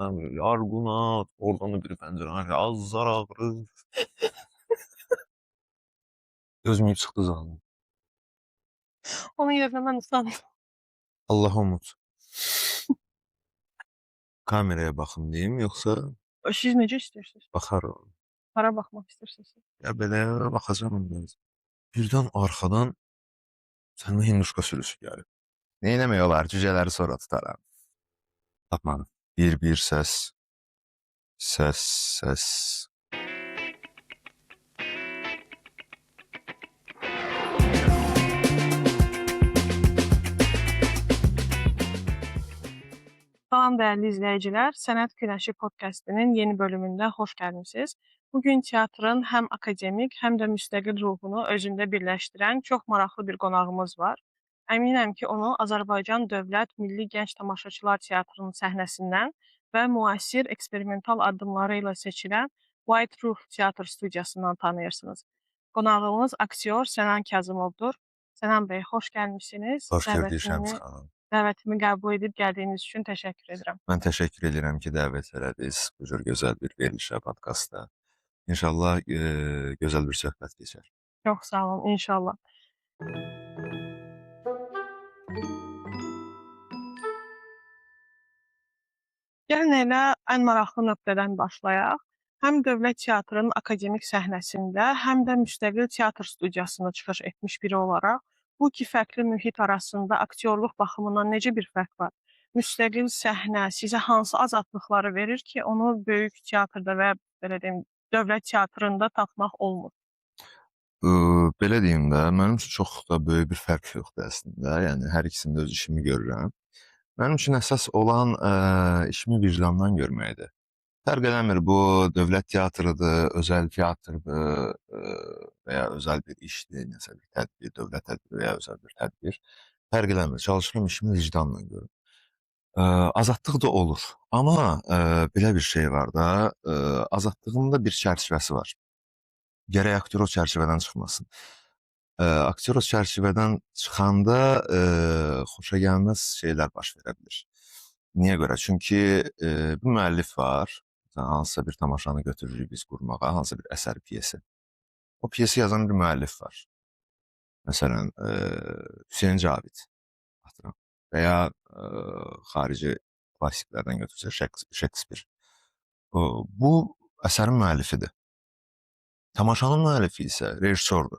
Argunat, oradan da bir pəncərə, azar ağrı. Gözüm çıxdı zaten. Onun yerine ben usandım. Allah umut. Kameraya baxın deyim, yoxsa Siz necə istəyirsiniz? baxarım. Hara baxmaq istəyirsiniz? Ya belə baxacağım biraz. Birdən arxadan səndən hinduşka sürüsü gəlir. Neyləmək olar? Cücələri sonra tutaram. Tapmadım. Bir səs. Səs, səs. Salam dəyərli izləyicilər, Sənət Günəşi podkastının yeni bölümündə xoş gəlmisiniz. Bugün teatrın həm akademik, həm də müstəqil ruhunu özündə birləşdirən çox maraqlı bir qonağımız var. Əminəm ki, onu Azərbaycan Dövlət Milli Gənc Tamaşaçılar Teatrının səhnəsindən və müasir eksperimental addımları ilə seçilən White Roof Teatr studiyasından tanıyırsınız. Qonağımız aktyor Sənan Kazımovdur. Sənan bəy, xoş gəlmisiniz. Xoş gördük Şəms xanım. Dəvətimi qəbul edib gəldiyiniz üçün təşəkkür edirəm. Mən təşəkkür edirəm ki, dəvət elədiniz bu cür gözəl bir verilişə, podkastda. İnşallah gözəl bir söhbət keçər. Çox sağ olun, inşallah. Gəlin elə ən maraqlı nöqtədən başlayaq. Həm Dövlət Teatrının akademik səhnəsində, həm də müstəqil teatr studiyasında çıxış etmiş biri olaraq bu iki fərqli mühit arasında aktyorluq baxımından necə bir fərq var? Müstəqil səhnə sizə hansı azadlıqları verir ki, onu böyük teatrda və belə deyim, Dövlət Teatrında tapmaq olmur? Belə deyim də, mənim üçün çox da böyük bir fərq yoxdur əslində. Yəni hər ikisində öz işimi görürəm. Mənim üçün əsas olan işimi vicdandan görməkdir. Fərq eləmir bu dövlət teatrıdır, özəl teatrdır və ya özəl bir işdir, nəsə bir tədbir, dövlət tədbiri və ya özəl bir tədbir. Fərq eləmir. Çalışıram işimi vicdanla görüm. Azadlıq da olur. Amma belə bir şey var da, azadlığın da bir çərçivəsi var. Gərək aktyor o çərçivədən çıxmasın. Aktyor o çərçivədən çıxanda xoşagəlməz şeylər baş verə bilir. Niyə görə? Çünki bir müəllif var, hansısa bir tamaşanı götürürük biz qurmağa, hansısa bir əsər piyesi. O piyesi yazan bir müəllif var. Məsələn, Hüseyn Cavid və ya xarici klassiklərdən götürsək Shakespeare. Bu əsərin müəllifidir. Tamaşanın müəllifi isə rejissordur.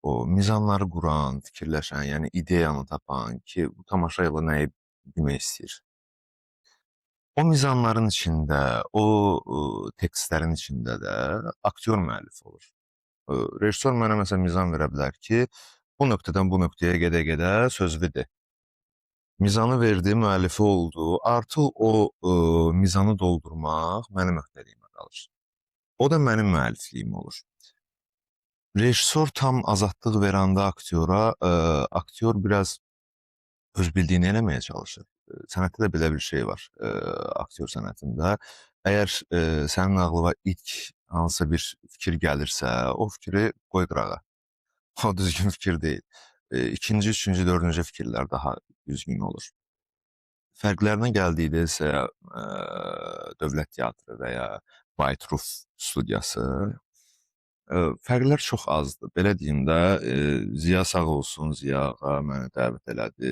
O mizanları quran, fikirləşən, yəni ideyanı tapan ki, bu tamaşa ilə nəyi demək istəyir. O mizanların içində, o tekstlərin içində də aktyor müəllif olur. Rejissor mənə məsələn mizan verə bilər ki, bu nöqtədən bu nöqtəyə gedə-gedə sözlüdür. Mizanı verdi, müəllifi oldu. Artıq o mizanı doldurmaq mənim öhdəliyimə qalır. O da mənim müəllifliyim olur. Rejissor tam azadlıq verəndə aktyora, aktyor biraz öz bildiyini eləməyə çalışır. Sənətdə də belə bir şey var, aktyor sənətində. Əgər sənin ağlına ilk hansısa bir fikir gəlirsə, o fikri qoy qırağa. O düzgün fikir deyil. İkinci, üçüncü, dördüncü fikirlər daha düzgün olur. Fərqlərinə gəldikdə isə Dövlət Teatrı və ya White Roof studiyası fərqlər çox azdır. Belə deyim də, Ziya sağ olsun, Ziya ağa məni dəvət elədi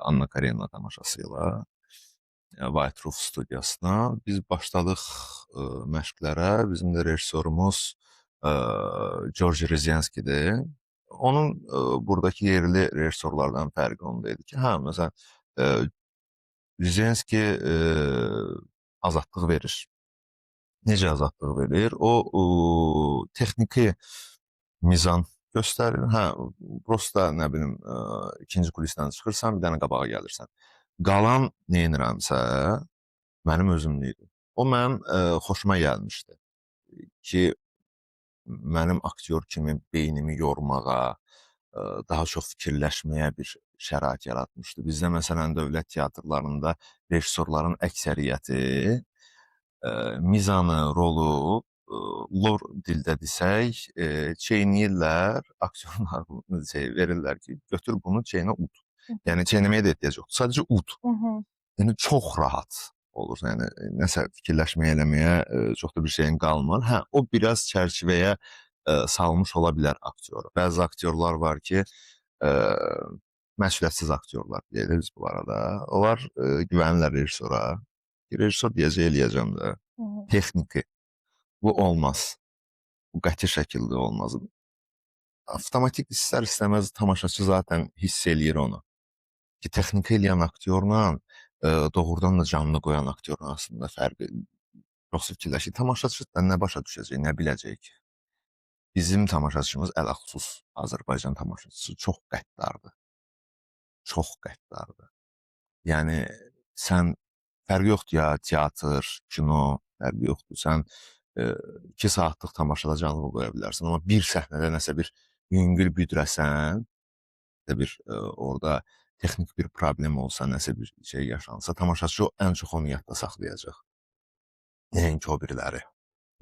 Anna Karenina tamaşası ilə White Roof studiyasına. Biz başladıq məşqlərə. Bizim də rejissorumuz Georgi Rizenskidir. Onun buradakı yerli rejissorlardan fərqi onda idi ki, məsələn, Rizenski azadlıq verir. Necə azadlıq verir? O texniki mizan göstərir. Prosta nə bilim, ikinci kulisdən çıxırsan, bir dənə qabağa gəlirsən. Qalan neynirəmsə, mənim özümlüydür. O mənim xoşuma gəlmişdi ki, mənim aktyor kimi beynimi yormağa, daha çox fikirləşməyə bir şərait yaratmışdı. Bizdə məsələn dövlət teatrlarında rejissorların əksəriyyəti mizanı, rolu lor dildə desək, çeynəyirlər, aktyorlar verirlər ki, götür bunu çeynə ud. Yəni çeynəməyə də ehtiyac yoxdur. Sadəcə ud. Yəni çox rahat olur. Yəni nəsə fikirləşməyə, eləməyə çox da bir şeyin qalmır. Hə, o biraz çərçivəyə salmış ola bilər aktyoru. Bəzi aktyorlar var ki, e, məsuliyyətsiz aktyorlar deyirik biz bunlara da. Onlar güvənirlər rejissora. Rejissor deyəcək, eləyəcəm də. Hı hı. Texniki. Bu olmaz. Bu qəti şəkildə olmaz. Avtomatik istər-istəməz tamaşaçı zaten hiss eləyir onu. Ki, texnika eləyən aktyorla doğrudan da canlı qoyan aktyorun arasında fərqi çox fikirləşir. Tamaşaçı da nə başa düşəcək, nə biləcək ki? Bizim tamaşaçımız ələxüsus Azərbaycan tamaşaçısı çox qəddardır. Çox qəddardır. Yəni sən fərqi yoxdur ya teatr, kino, fərqi yoxdur. Sən 2 saatlıq tamaşada canlı qoya bilərsən, amma bir səhnədə nəsə bir yüngül büdrəsən, bir orada texnik bir problem olsa, nəsə bir şey yaşansa, tamaşaçı ən çox onu yadda saxlayacaq. Nəinki o biriləri.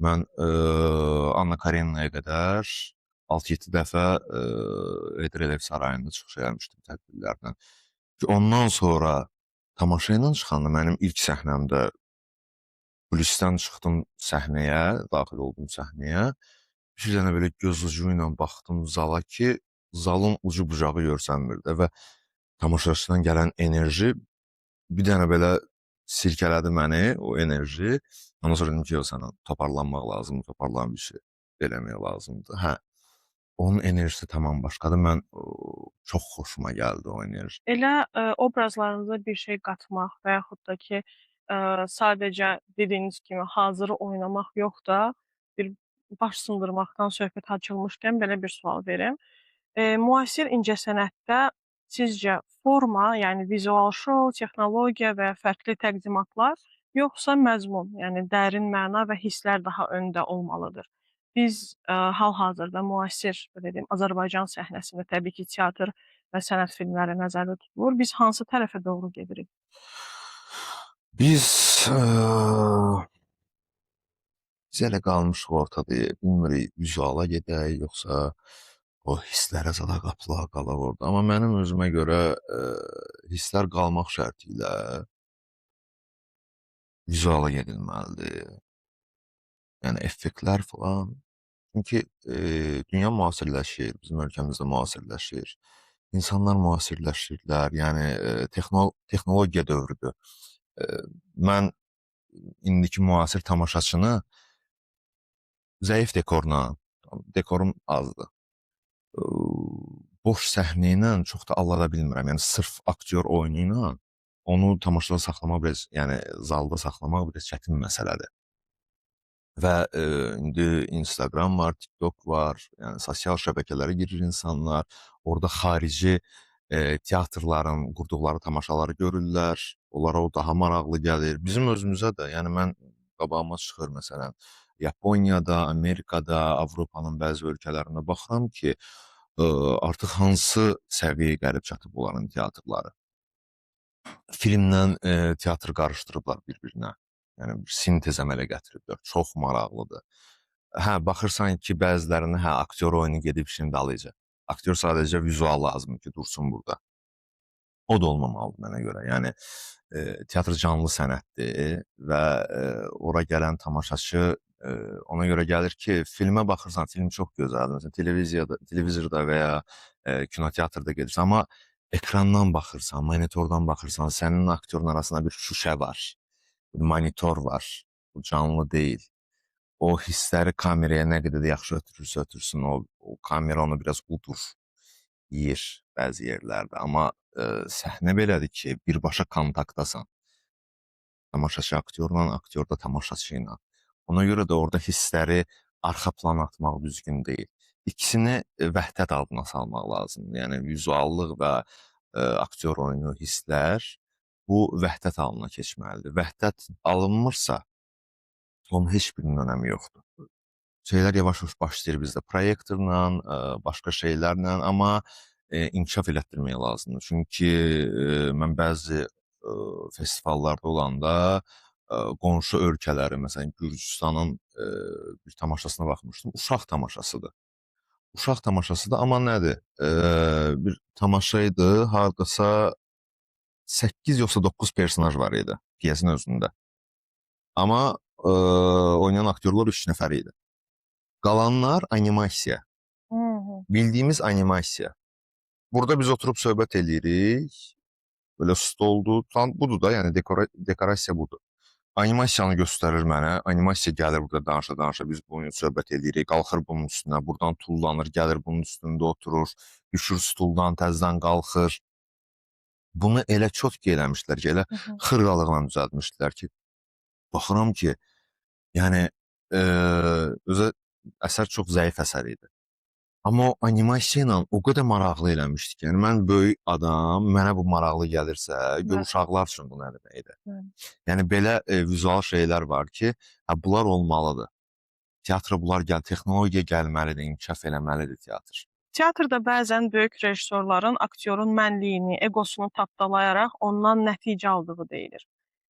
Mən Anna Kareninaya qədər 6-7 dəfə Edirnev sarayında çıxış eləmişdim tədbirlərdən. Ki ondan sonra tamaşa ilə çıxanda mənim ilk səhnəmdə kulisdən çıxdım səhnəyə, daxil oldum səhnəyə. Bir dənə belə göz ucu ilə baxdım zala ki, zalın ucu bucağı görsənmirdi və tamaşaçıdan gələn enerji bir dənə belə silkələdi məni, o enerji. Ondan sonra dedim ki, yox, sənə toparlanmaq lazımdır, toparlanan bir şey eləmək lazımdır. Hə, onun enerjisi tamam başqadır. Mən çox xoşuma gəldi o enerji. Elə obrazlarınıza bir şey qatmaq və yaxud da ki, sadəcə dediyiniz kimi hazırı oynamaq yox da, bir baş sındırmaqdan söhbət açılmışkən belə bir sual verim. Müasir incəsənətdə sizcə forma, yəni vizual şou, texnologiya və fərqli təqdimatlar, yoxsa məzmun, yəni dərin məna və hisslər daha öndə olmalıdır? Biz hal-hazırda müasir, belə deyim, Azərbaycan səhnəsində təbii ki, teatr və sənət filmləri nəzərdə tutulur. Biz hansı tərəfə doğru gedirik? Biz biz elə qalmışıq ortada. Bilmirik vizuala gedək, yoxsa o hisslərə zada qapıla qalaq orada. Amma mənim özümə görə hisslər qalmaq şərti ilə vizuala gedilməlidir. Yəni effektlər falan. Çünki dünya müasirləşir, bizim ölkəmizdə müasirləşir. İnsanlar müasirləşirlər. Yəni texnologiya dövrüdür. Mən indiki müasir tamaşaçını zəif dekorla, dekorum azdır. Boş səhnə ilə çox da allada bilmirəm. Yəni sırf aktyor oyunu ilə onu tamaşada saxlamaq biraz, yəni zalda saxlamaq biraz çətin məsələdir. Və indi Instagram var, TikTok var, yəni sosial şəbəkələrə girir insanlar. Orada xarici teatrların qurduqları tamaşaları görürlər. Onlara o daha maraqlı gəlir. Bizim özümüzə də, yəni mən qabağıma çıxır məsələn, Yaponiyada, Amerikada, Avropanın bəzi ölkələrində baxıram ki, artıq hansı səviyyəyə gəlib çatıb onların teatrları. Filmlə teatr qarışdırıblar bir-birinə. Yəni bir sintez əmələ gətiriblər. Çox maraqlıdır. Hə, baxırsan ki, bəzilərini hə aktyor oyunu gedib işin dalıyca. Aktyor sadəcə vizual lazımdır ki, dursun burada. O da olmamalıdır mənə görə. Yəni teatr canlı sənətdir və ora gələn tamaşaçı ona görə gəlir ki, filmə baxırsan, film çox gözəldir. Məsələn, televizorda və ya kinoteatrda gedirsən, amma ekrandan baxırsan, monitordan baxırsan, sənin aktyorun arasında bir şüşə var, bir monitor var. Bu canlı deyil. O hissləri kameraya nə qədər də yaxşı ötürürsə ötürsün, o kamera onu biraz udur, yeyir bəzi yerlərdə. Amma səhnə belədir ki, birbaşa kontaktdasan. Tamaşaçı aktyorla, aktyor da tamaşaçı ilə. Ona görə də orada hissləri arxa plana atmaq düzgün deyil. İkisini vəhdət altına salmaq lazımdır. Yəni vizuallıq və aktyor oyunu, hisslər bu vəhdət halına keçməlidir. Vəhdət alınmırsa, onun heç birinin önəmi yoxdur. Şeylər yavaş-yavaş başlayır bizdə proyektorla, başqa şeylərlə, amma inkişaf elətdirmək lazımdır. Çünki mən bəzi festivallarda olanda qonşu ölkələri, məsələn Gürcüstanın bir tamaşasına baxmışdım. Uşaq tamaşasıdır. Uşaq tamaşasıdır, amma nədir? Bir tamaşa idi, hardasa 8 yoxsa 9 personaj var idi pyesin özündə. Amma oynayan aktyorlar 3 nəfər idi. Qalanlar animasiya. Hı hı. Bildiyimiz animasiya. Burada biz oturub söhbət eləyirik. Böyle stoldur. Tam budur da, yəni dekorasiya budur. Animasiyanı göstərir mənə. Animasiya gəlir burada danışa-danışa biz bunun söhbət eləyirik. Qalxır bunun üstünə, buradan tullanır, gəlir bunun üstündə oturur, düşür stuldan, təzədən qalxır. Bunu elə çotki eləmişlər ki, elə Hı hı. xırdalıqla düzəltmişdilər ki, baxıram ki, yəni özə əsər çox zəif əsər idi. Amma o animasiya ilə o qədər maraqlı eləmişdi ki, yəni mən böyük adam, mənə bu maraqlı gəlirsə, gör Bəli, uşaqlar üçün bu nə deməkdir. bəli. Yəni belə vizual şeylər var ki, hə bunlar olmalıdır. Teatra bunlar texnologiya gəlməlidir, inkişaf eləməlidir teatr. Teatrda bəzən böyük rejissorların aktyorun mənliyini, eqosunu tapdalayaraq ondan nəticə aldığı deyilir.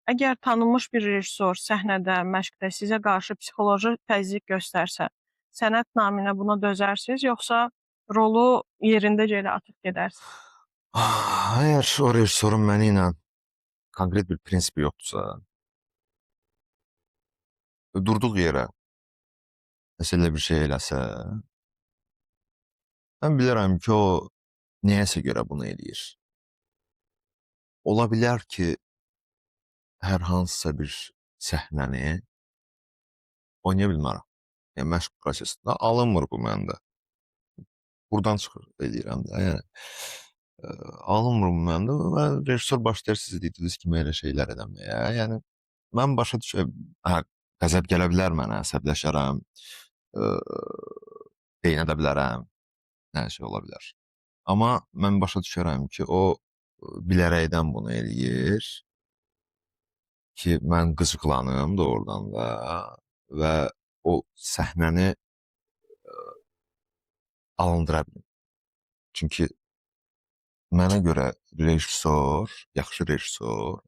Əgər tanınmış bir rejissor səhnədə, məşqdə sizə qarşı psixoloji təzyiq göstərsə, sənət naminə buna dözərsiniz, yoxsa rolu yerindəcə elə atıb gedərsiniz? Əgər o rejissorun məni ilə konkret bir prinsipi yoxdursa, durduğu yerə nəsə elə bir şey eləsə, mən bilirəm ki, o niyəsə görə bunu eləyir. Ola bilər ki, hər hansısa bir səhnəni oynaya bilmərəm. Yəni məşq prosesində alınmır bu məndə. Buradan çıxır eləyirəm də, yəni. Alınmır bu məndə və rejissor başlayır siz dediyiniz kimi elə şeylər eləməyə. Yəni mən başa düşürəm, hə, qəzəb gələ bilər mənə, əsəbləşərəm, deyinə də bilərəm, nə şey ola bilər. Amma mən başa düşərəm ki, o bilərəkdən bunu eləyir ki, mən qıcıqlanım doğrudan da və o səhnəni alındıra bilim. Çünki mənə görə rejissor, yaxşı rejissor,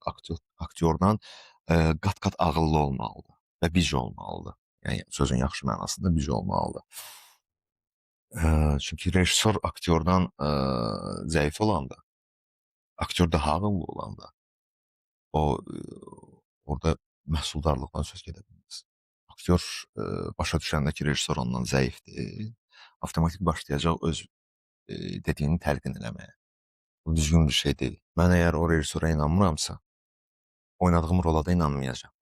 aktyordan qat-qat ağıllı olmalıdır və bic olmalıdır. Yəni sözün yaxşı mənasında bic olmalıdır. Çünki rejissor aktyordan zəif olanda, aktyor daha ağıllı olanda o orada məhsuldarlıqdan söz gedə bilməz. Aktyor başa düşəndə ki, rejissor ondan zəifdir, avtomatik başlayacaq öz dediyini təlqin eləməyə. Bu düzgün bir şey deyil. Mən əgər o rejissora inanmıramsa, oynadığım rola da inanmayacağam.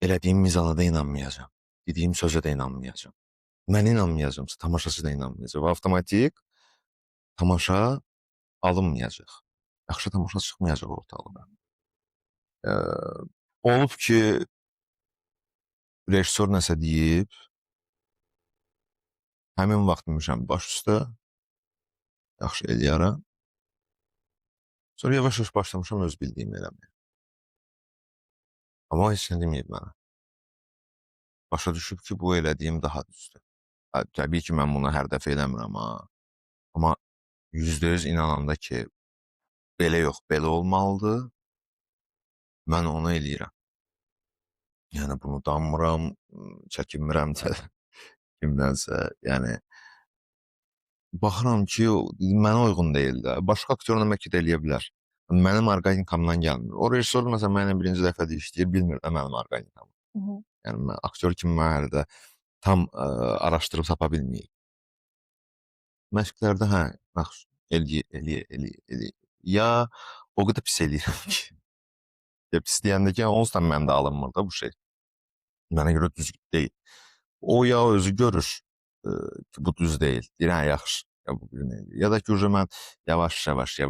Elədiyim mizana da inanmayacağam. Dediyim sözə də inanmayacağam. Mən inanmayacağamsa, tamaşaçı da inanmayacaq. Və avtomatik tamaşa alınmayacaq. Yaxşı tamaşa çıxmayacaq ortalığa. Olub ki, rejissor nəsə deyib, həmin vaxt demişəm baş üstə, yaxşı eləyərəm. Sonra yavaş-yavaş başlamışam öz bildiyimi eləməyə. Amma o heç nə deməyib mənə. Başa düşüb ki, bu elədiyim daha düzdür. Təbii ki, mən bunu hər dəfə eləmirəm ha. Amma %100 inananda ki, belə yox, belə olmalıdır, mən onu eləyirəm. Yəni bunu danmıram, çəkinmirəm də kimdənsə. Yəni baxıram ki, mənə uyğun deyil də. Başqa aktyorla bəlkə də eləyə bilər. Mənim orqanikamdan gəlmir. O rejissor məsələn mənimlə birinci dəfədir işləyir, bilmir də mənim orqanikamı. Yəni mən aktyor kimi mən hələ də tam araşdırıb tapa bilməyib. Məşqlərdə hə, yaxşı, eləyə. Ya o qədər pis eləyirəm ki, ya pis deyəndə ki, onsuz da məndə alınmır da bu şey. Mənə görə düzgün deyil. O ya özü görür ki, bu düz deyil. Deyir, hə, yaxşı. Ya bu bir neydi? Ya da ki, mən yavaş-yavaş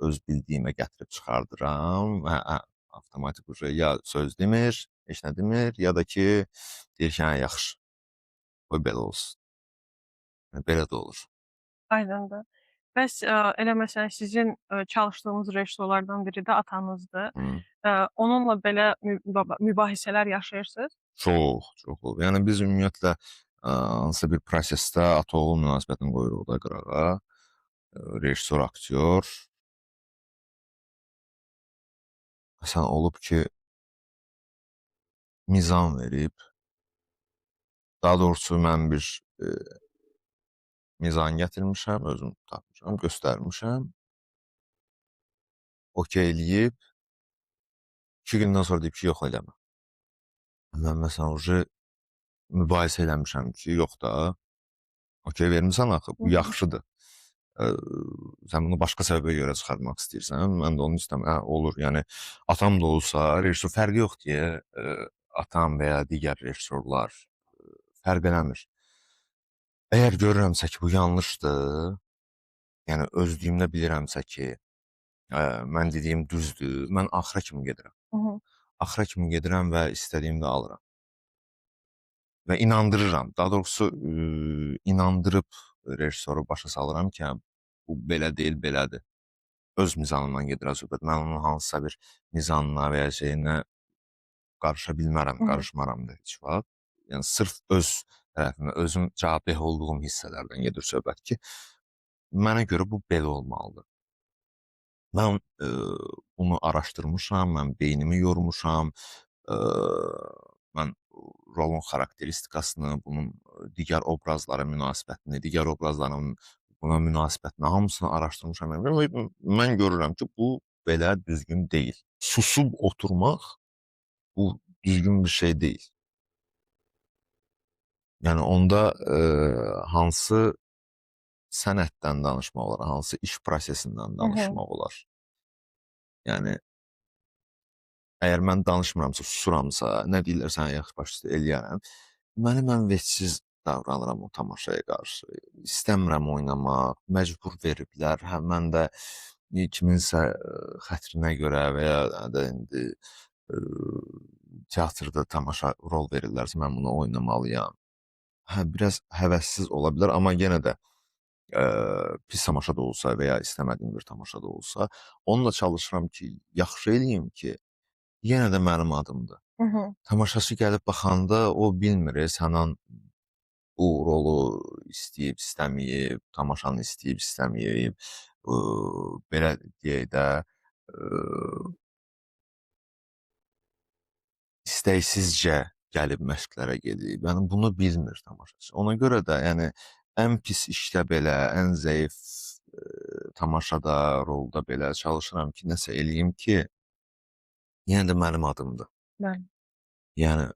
öz bildiyimə gətirib çıxardıram. Hə, avtomatik ya söz demir, heç nə demir, ya da ki, deyir ki, hə, yaxşı. Qoy belə olsun. Belə də olur. Aydındır. Bəs, elə məsələn sizin, çalışdığınız rejissorlardan biri də atanızdır. Onunla belə mübahisələr yaşayırsınız? Çox, çox olub. Yəni biz ümumiyyətlə hansısa bir prosesdə ata-oğul münasibətini qoyuruq da qırağa. Rejissor, aktyor. Məsələn, olub ki, mizan verib. Daha doğrusu mən bir mizan gətirmişəm, özüm tapmışam, göstərmişəm. Okey eləyib. 2 gündən sonra deyib ki, yox eləmə. Mən məsələn uje mübahisə eləmişəm ki, yox da, okey vermisən axı, Hı bu hı. yaxşıdır. Ə, sən bunu başqa səbəbə görə çıxartmaq istəyirsən, mən də onu istəmirəm. Hə, olur, yəni atam da olsa, rejissor fərqi yox deyə, atam və ya digər rejissorlar fərq eləmir. Əgər görürəmsə ki, bu yanlışdır, yəni özlüyümdə bilirəmsə ki, mən dediyim düzdür, mən axıra kimi gedirəm. Hı hı. Axıra kimi gedirəm və istədiyimdə alıram. Və inandırıram. Daha doğrusu inandırıb rejissoru başa salıram ki, hə, bu belə deyil, belədir. Öz mizanımdan gedir söhbət. Mən onun hansısa bir mizanına və ya şeyinə qarışa bilmərəm, Hı hı. qarışmaram da heç vaxt. Yəni sırf öz tərəfimə, özüm cavabdeh olduğum hissələrdən gedir söhbət ki, mənə görə bu belə olmalıdır. Mən bunu araşdırmışam, mən beynimi yormuşam, mən rolun xarakteristikasını, bunun digər obrazlara münasibətini, digər obrazların buna münasibətini hamısını araşdırmışam. Və mən görürəm ki, bu belə düzgün deyil. Susub oturmaq bu düzgün bir şey deyil. Yəni onda hansı sənətdən danışmaq olar, hansı iş prosesindən Hı hı. danışmaq olar? Yəni əgər mən danışmıramsa, susuramsa, nə deyirlərsə yaxşı başa düşdü eləyərəm. Mən vecsiz davranıram o tamaşaya qarşı. İstəmirəm oynamaq, məcbur veriblər. Hə mən də kiminsə xətrinə görə və ya da indi teatrda tamaşa rol verirlərsə mən bunu oynamalıyam. Hə biraz həvəssiz ola bilər, amma yenə də pis tamaşa da olsa və ya istəmədiyim bir tamaşa da olsa, onunla çalışıram ki, yaxşı eləyim ki, yenə də mənim adımdır. Hı hı. Tamaşaçı gəlib baxanda o bilmir, səndən bu rolu istəyib, istəməyib, tamaşanı istəyib, istəməyib, belə deyək də, istəksizcə gəlib məşqlərə gedib. Yəni bunu bilmir tamaşaçı. Ona görə də yəni ən pis işdə belə, ən zəif tamaşada, rolda belə çalışıram ki, nəsə eləyim ki, yenə də mənim adımdır. Bəli. Yəni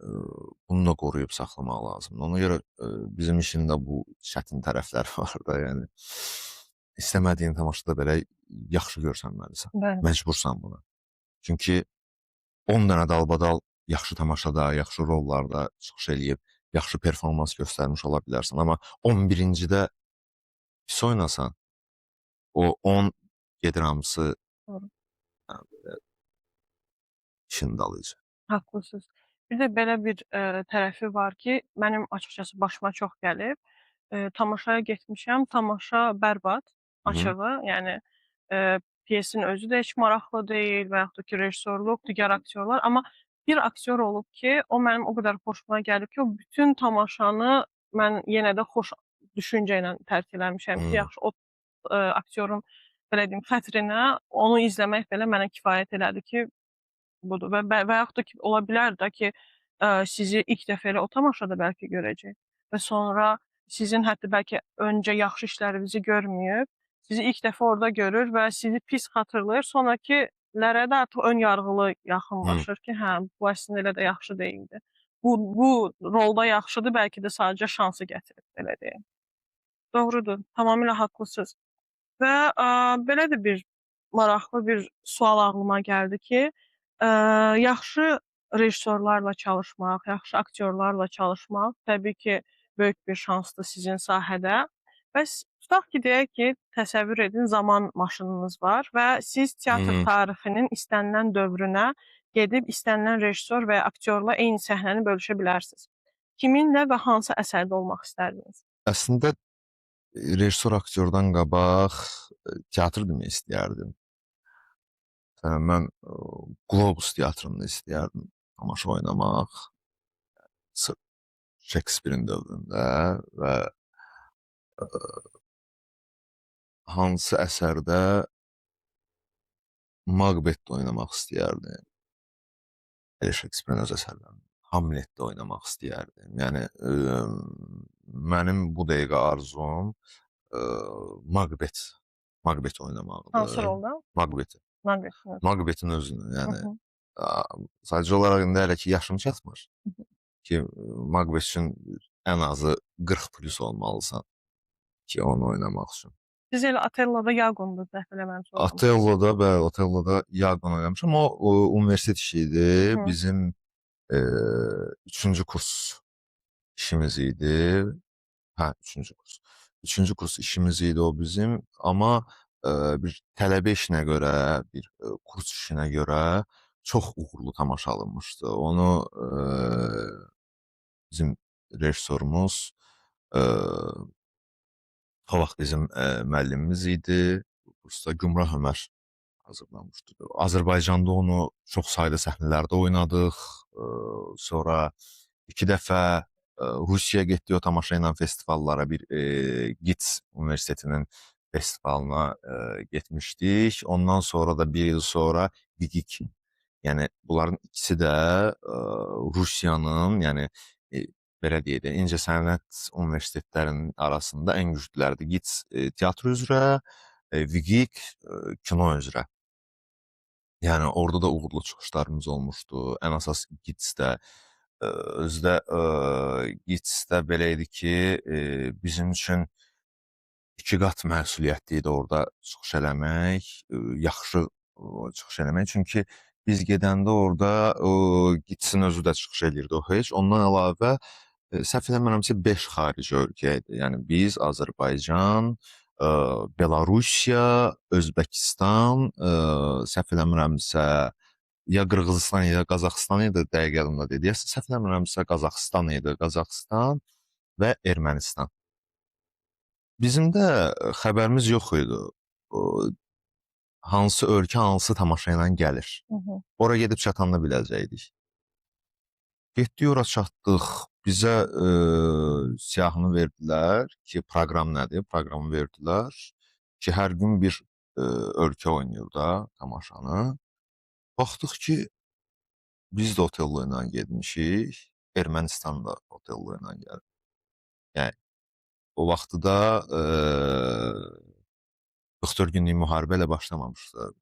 bunu da qoruyub saxlamaq lazımdır. Ona görə bizim işin də bu çətin tərəfləri var da, yəni istəmədiyin tamaşada belə yaxşı görsənməlisən. Bəli. Məcbursan buna. Çünki 10 dənə dalbadal yaxşı tamaşada, yaxşı rollarda çıxış eləyib, yaxşı performans göstərmiş ola bilərsən, amma 11-cidə pis oynasan, o 10 gedir hamısı Doğru. işin dalıcı. Haqlısınız. Bir də belə bir, tərəfi var ki, mənim açıqcası başıma çox gəlib. Tamaşaya getmişəm, tamaşa bərbad, Hı -hı. açığı. Yəni, pyesin özü də heç maraqlı deyil və yaxud da ki, rejissorluq, digər aktyorlar. Amma bir aktyor olub ki, o mənim o qədər xoşuma gəlib ki, o bütün tamaşanı mən yenə də xoş düşüncə ilə tərk eləmişəm ki, Hı. yaxşı o, aktyorun, belə deyim, xətrinə onu izləmək belə mənə kifayət elədi ki, budur və yaxud da ki, ola bilər də ki, sizi ilk dəfə elə o tamaşada bəlkə görəcək və sonra sizin hətta bəlkə öncə yaxşı işlərinizi görməyib, sizi ilk dəfə orada görür və sizi pis xatırlayır. Sonrakılərə də artıq ön yarğılı Hı. yaxınlaşır ki, hə, bu əslində elə də yaxşı deyildi. Bu rolda yaxşıdır, bəlkə də sadəcə şansı gətirib, belə deyim. Doğrudur, tamamilə haqlısınız. Və, belə də bir maraqlı bir sual ağlıma gəldi ki, yaxşı rejissorlarla çalışmaq, yaxşı aktyorlarla çalışmaq təbii ki, böyük bir şansdır sizin sahədə. Bəs tutaq ki, deyək ki, təsəvvür edin zaman maşınınız var və siz Hı teatr -hı. tarixinin istənilən dövrünə gedib istənilən rejissor və ya aktyorla eyni səhnəni bölüşə bilərsiniz. Kiminlə və hansı əsərdə olmaq istərdiniz? Əslində rejissor aktyordan qabaq teatr demək istəyərdim. Məsələn, mən Qlobus teatrında istəyərdim tamaşa oynamaq. Şekspirin dövründə və hansı əsərdə Macbethdə oynamaq istəyərdim. Elə Şekspirin öz əsərlərində. Hamletdə oynamaq istəyərdim. Yəni mənim bu dəqiqə arzum Macbeth. Macbeth Hansı oynamaqdır. rolda? Macbeth. Macbeth. Macbethin özünü, Hı yəni hı. Sadəcə olaraq indi hələ ki yaşım çatmır ki, Macbeth üçün ən azı 40 plus olmalısan ki, onu oynamaq üçün. Siz elə Otello-da Yagonda səhv eləmirəmsə oynamısınız. Otello-da bəli, Otello-da Yagon oynamışam. O universitet işi Hı idi. hı. Bizim 3-cü kurs işimiz idi. Hə, 3-cü kurs. 3-cü kurs işimiz idi o bizim. Amma bir tələbə işinə görə, bir kurs işinə görə çox uğurlu tamaşa alınmışdı. Onu bizim rejissorumuz o vaxt bizim müəllimimiz idi. Kursda Gümrah Ömər hazırlamışdı. Azərbaycanda onu çox sayda səhnələrdə oynadıq. Sonra 2 dəfə Rusiyaya getdik o tamaşa ilə festivallara. Bir GITS Universitetinin festivalına getmişdik. Ondan sonra da bir il sonra VİGİK. Yəni bunların ikisi də Rusiyanın, yəni belə deyək də, incəsənət universitetlərinin arasında ən güclüləridir. GITS teatr üzrə, VİGİK kino üzrə. Yəni orada da uğurlu çıxışlarımız olmuşdu. Ən əsas GITS-də. Özü də GITS-də belə idi ki, bizim üçün 2 qat məsuliyyətli idi orada çıxış eləmək, yaxşı çıxış eləmək. Çünki biz gedəndə orada GITS-in özü də çıxış eləyirdi o heç. Ondan əlavə səhv eləmirəmsə 5 xarici ölkə idi. Yəni biz Azərbaycan, Belarusiya, Özbəkistan, səhv eləmirəmsə ya Qırğızıstan ya Qazaxıstan idi, dəqiq yadımda deyil. Ya səhv eləmirəmsə Qazaxıstan idi. Qazaxıstan və Ermənistan. Bizim də xəbərimiz yox idi. Hansı ölkə hansı tamaşa ilə gəlir. Hı hı. Ora gedib çatanda biləcəkdik. Getdik ora çatdıq. Bizə siyahını verdilər ki, proqram nədir? Proqramı verdilər ki, hər gün bir ölkə oynayır da tamaşanı. Baxdıq ki, biz də Otello ilə getmişik. Ermənistan da Otello ilə gəlir. Yəni o vaxtda 44 günlük müharibə ilə başlamamışdı.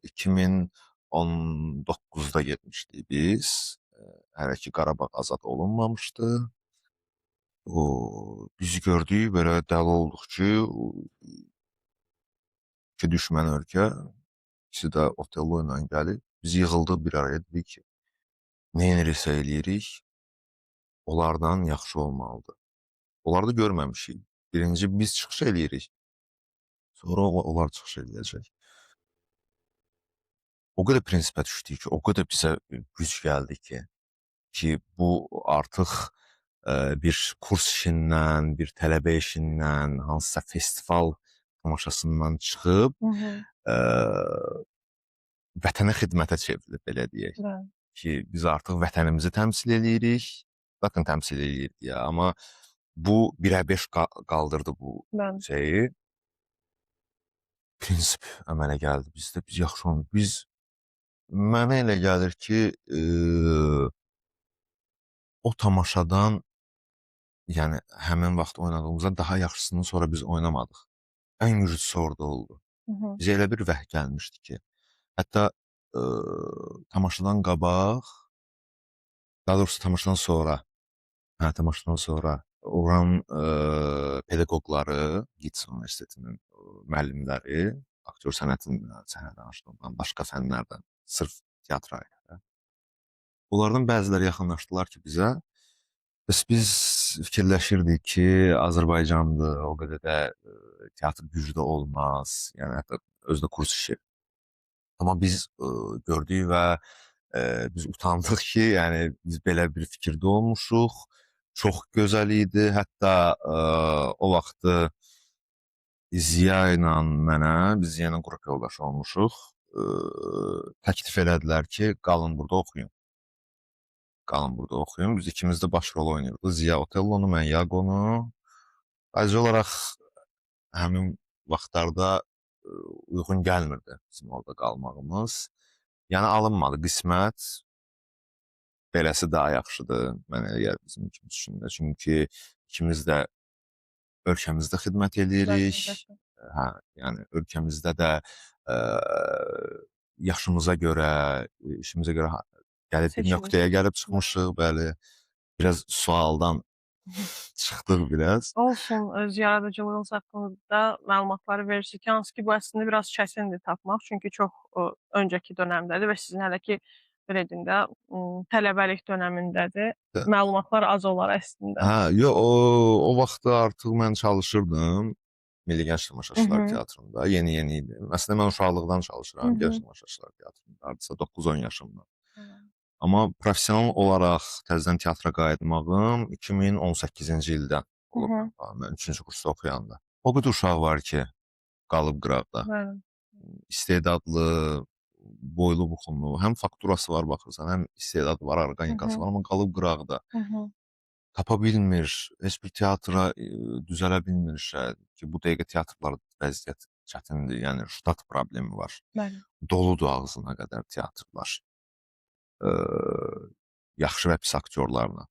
2019-da getmişdik biz. Hələ ki Qarabağ azad olunmamışdı. Biz gördük, belə dəli olduq ki, düşmən ölkə, ikisi də Otello ilə gəlib. Biz yığıldıq bir araya, dedik ki, nə ediriksə eləyirik, onlardan yaxşı olmalıdır. Onları da görməmişik. Birinci biz çıxış eləyirik, sonra onlar çıxış eləyəcək. O qədər prinsipə düşdük ki, o qədər bizə güc gəldi ki, bu artıq bir kurs işindən, bir tələbə işindən, hansısa festival tamaşasından çıxıb Hı hı. vətənə xidmətə çevrilib, belə deyək. Bəli. Ki, biz artıq vətənimizi təmsil eləyirik. Zaten təmsil eləyirdik ya, amma bu birə-beş qaldırdı bu Bəli. şeyi. Prinsip əmələ gəldi bizdə. Biz yaxşı olmuş. Mənə elə gəlir ki, o tamaşadan, yəni həmin vaxt oynadığımızda daha yaxşısını sonra biz oynamadıq. Ən güclüsü orada oldu. Hı hı. Bizə elə bir vəh gəlmişdi ki, hətta tamaşadan qabaq, daha doğrusu tamaşadan sonra oranın pedaqoqları, GITS Universitetinin müəllimləri, aktyor sənətindən, səhnə danışığından, başqa fənlərdən, sırf teatr ayrı. Onlardan bəziləri yaxınlaşdılar ki, bizə. Biz fikirləşirdik ki, Azərbaycandır, o qədər də teatr güclü olmaz. Yəni hətta özü də kurs işi. Amma biz gördük və biz utandıq ki, yəni biz belə bir fikirdə olmuşuq. Çox gözəl idi. Hətta o vaxtı Ziya ilə mənə, biz Ziya ilə qrup yoldaşı olmuşuq. Təklif elədilər ki, qalın burada oxuyun. Qalın burada oxuyun. Biz ikimiz də baş rol oynayırdıq. Ziya Otellonu, mən Yagonu. Sadəcə olaraq həmin vaxtlarda uyğun gəlmirdi bizim orada qalmağımız. Yəni alınmadı qismət. Beləsi daha yaxşıdır, mən elə gəlir bizim ikimiz üçün də. Çünki ikimiz də ölkəmizdə xidmət eləyirik. Bəli, Hə, yəni ölkəmizdə də yaşımıza görə, işimizə görə gəlib bir nöqtəyə Seçmişik. gəlib çıxmışıq, bəli. Biraz sualdan çıxdıq biraz. Olsun, öz yaradıcılığınız haqqında məlumatları verirsiniz ki, hansı ki, bu əslində biraz çətindir tapmaq. Çünki çox, öncəki dönəmdədir və sizin hələ ki, belə deyim də, tələbəlik dönəmindədir. Məlumatlar az olar əslində. Hə, yo, o vaxtda artıq mən çalışırdım. Milli Gənc Hı Tamaşaçılar hı. Teatrında. Yeni idim. Əslində mən uşaqlıqdan Hı çalışıram Gənc hı. Tamaşaçılar Teatrında. Hardasa 9-10 yaşımdan. Hə. Amma professional olaraq təzədən teatra qayıtmağım 2018-ci ildən Hı olub hı. mənim bağım. Mən 3-cü kursda oxuyanda. O qədər uşaq var ki, qalıb qıraqda. Bəli. İstedadlı, boylu buxunlu, həm fakturası var baxırsan, həm istedadı var, Hı orqanikası hı. var, amma qalıb qıraqda. Hı hı. Tapa bilmir, heç bir teatra düzələ bilmir şərait ki, bu dəqiqə teatrlarda vəziyyət çətindir. Yəni ştat problemi var. Bəli. Doludur ağzına qədər teatrlar. Yaxşı və pis aktyorlarla.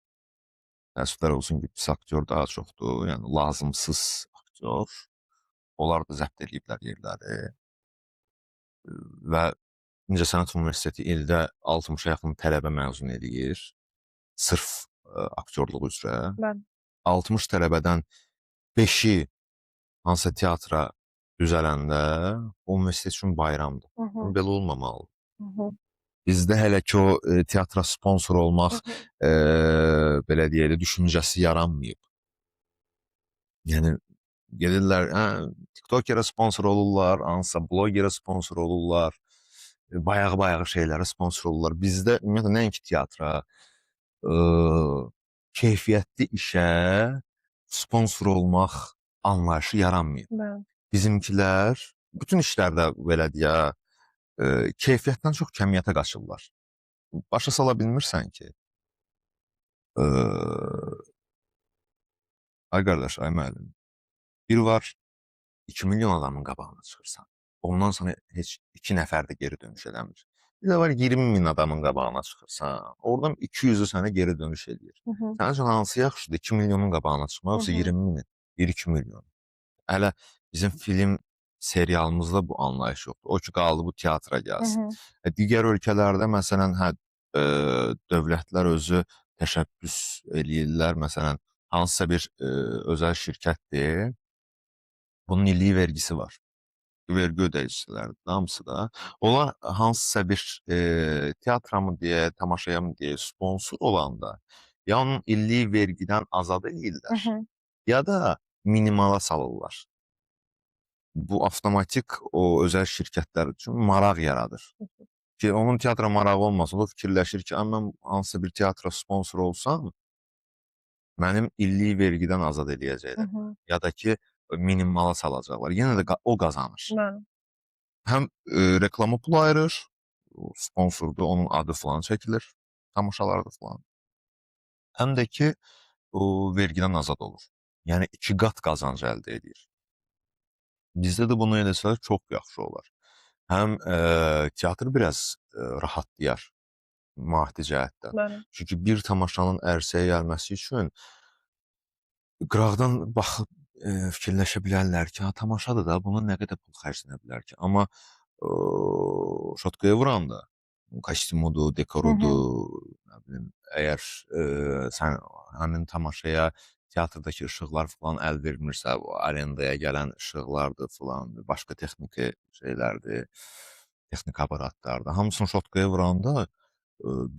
Təəssüflər olsun ki, pis aktyor daha çoxdur. Yəni lazımsız aktyor. Onlar da zəbt eləyiblər yerləri və İncəsənət Universiteti ildə 60-a yaxın tələbə məzun eləyir. Sırf aktyorluq üzrə. Bəli. 60 tələbədən 5-i hansısa teatra düzələndə o universitet üçün bayramdır. Hı hı. Belə olmamalıdır. Hı hı. Bizdə hələ ki o teatra sponsor olmaq Hı hı. belə deyək də düşüncəsi yaranmayıb. Yəni gedirlər, hə, TikTokerə sponsor olurlar, hansısa blogerə sponsor olurlar, bayağı şeylərə sponsor olurlar. Bizdə ümumiyyətlə nəinki teatra, keyfiyyətli işə sponsor olmaq anlayışı yaranmayıb. Bəli. Bizimkilər bütün işlərdə belə deyə, keyfiyyətdən çox kəmiyyətə qaçırlar. Başa sala bilmirsən ki, ay qardaş, ay müəllim, biri var 2 milyon adamın qabağına çıxırsan. Ondan sonra heç 2 nəfər də geri dönüş eləmir. Bir də var 20 min adamın qabağına çıxırsan. Oradan 200-ü sənə geri dönüş eləyir. Hı hı. Sənin üçün hansı yaxşıdır? 2 milyonun qabağına çıxmaq, Hı yoxsa hı. 20 minin? 1-2 milyon. Hələ bizim film serialımızda bu anlayış yoxdur. O ki, qaldı bu teatra Hı gəlsin. hı. Digər ölkələrdə məsələn, hə, dövlətlər özü təşəbbüs eləyirlər. Məsələn, hansısa bir özəl şirkətdir, bunun illik vergisi var. Vergi ödəyicilərdir, hamısı da. Onlar hansısa bir teatra mı deyə, tamaşaya mı deyə sponsor olanda ya onun illik vergidən azad Hı eləyirlər, hı. ya da minimala salırlar. Bu avtomatik o özəl şirkətlər üçün maraq yaradır. Ki onun teatra marağı olmasa, o fikirləşir ki, mən hansısa bir teatra sponsor olsam, mənim illik vergidən azad Hı eləyəcəklər. hı. Ya da ki, minimala salacaqlar. Yenə də o qazanır. Bəli. Həm reklama pulu ayırır, o sponsordur, onun adı falan çəkilir, tamaşalarda falan. Həm də ki, o vergidən azad olur. Yəni 2 qat qazanc əldə edir. Bizdə də bunu eləsələr çox yaxşı olar. Həm teatr biraz rahatlayar maddi cəhətdən. Bəli. Çünki bir tamaşanın ərsəyə gəlməsi üçün qıraqdan baxıb fikirləşə bilərlər ki, ha, tamaşadır da, buna nə qədər pul xərclənə bilər ki? Amma şotkaya vuranda kostyumudur, Hı hı. dekorudur, nə bilim, əgər sən həmin tamaşaya teatrdakı işıqlar falan əl vermirsə, o arendaya gələn işıqlardır falan, başqa texniki şeylərdir, texniki aparatlardır. Hamısını şotkaya vuranda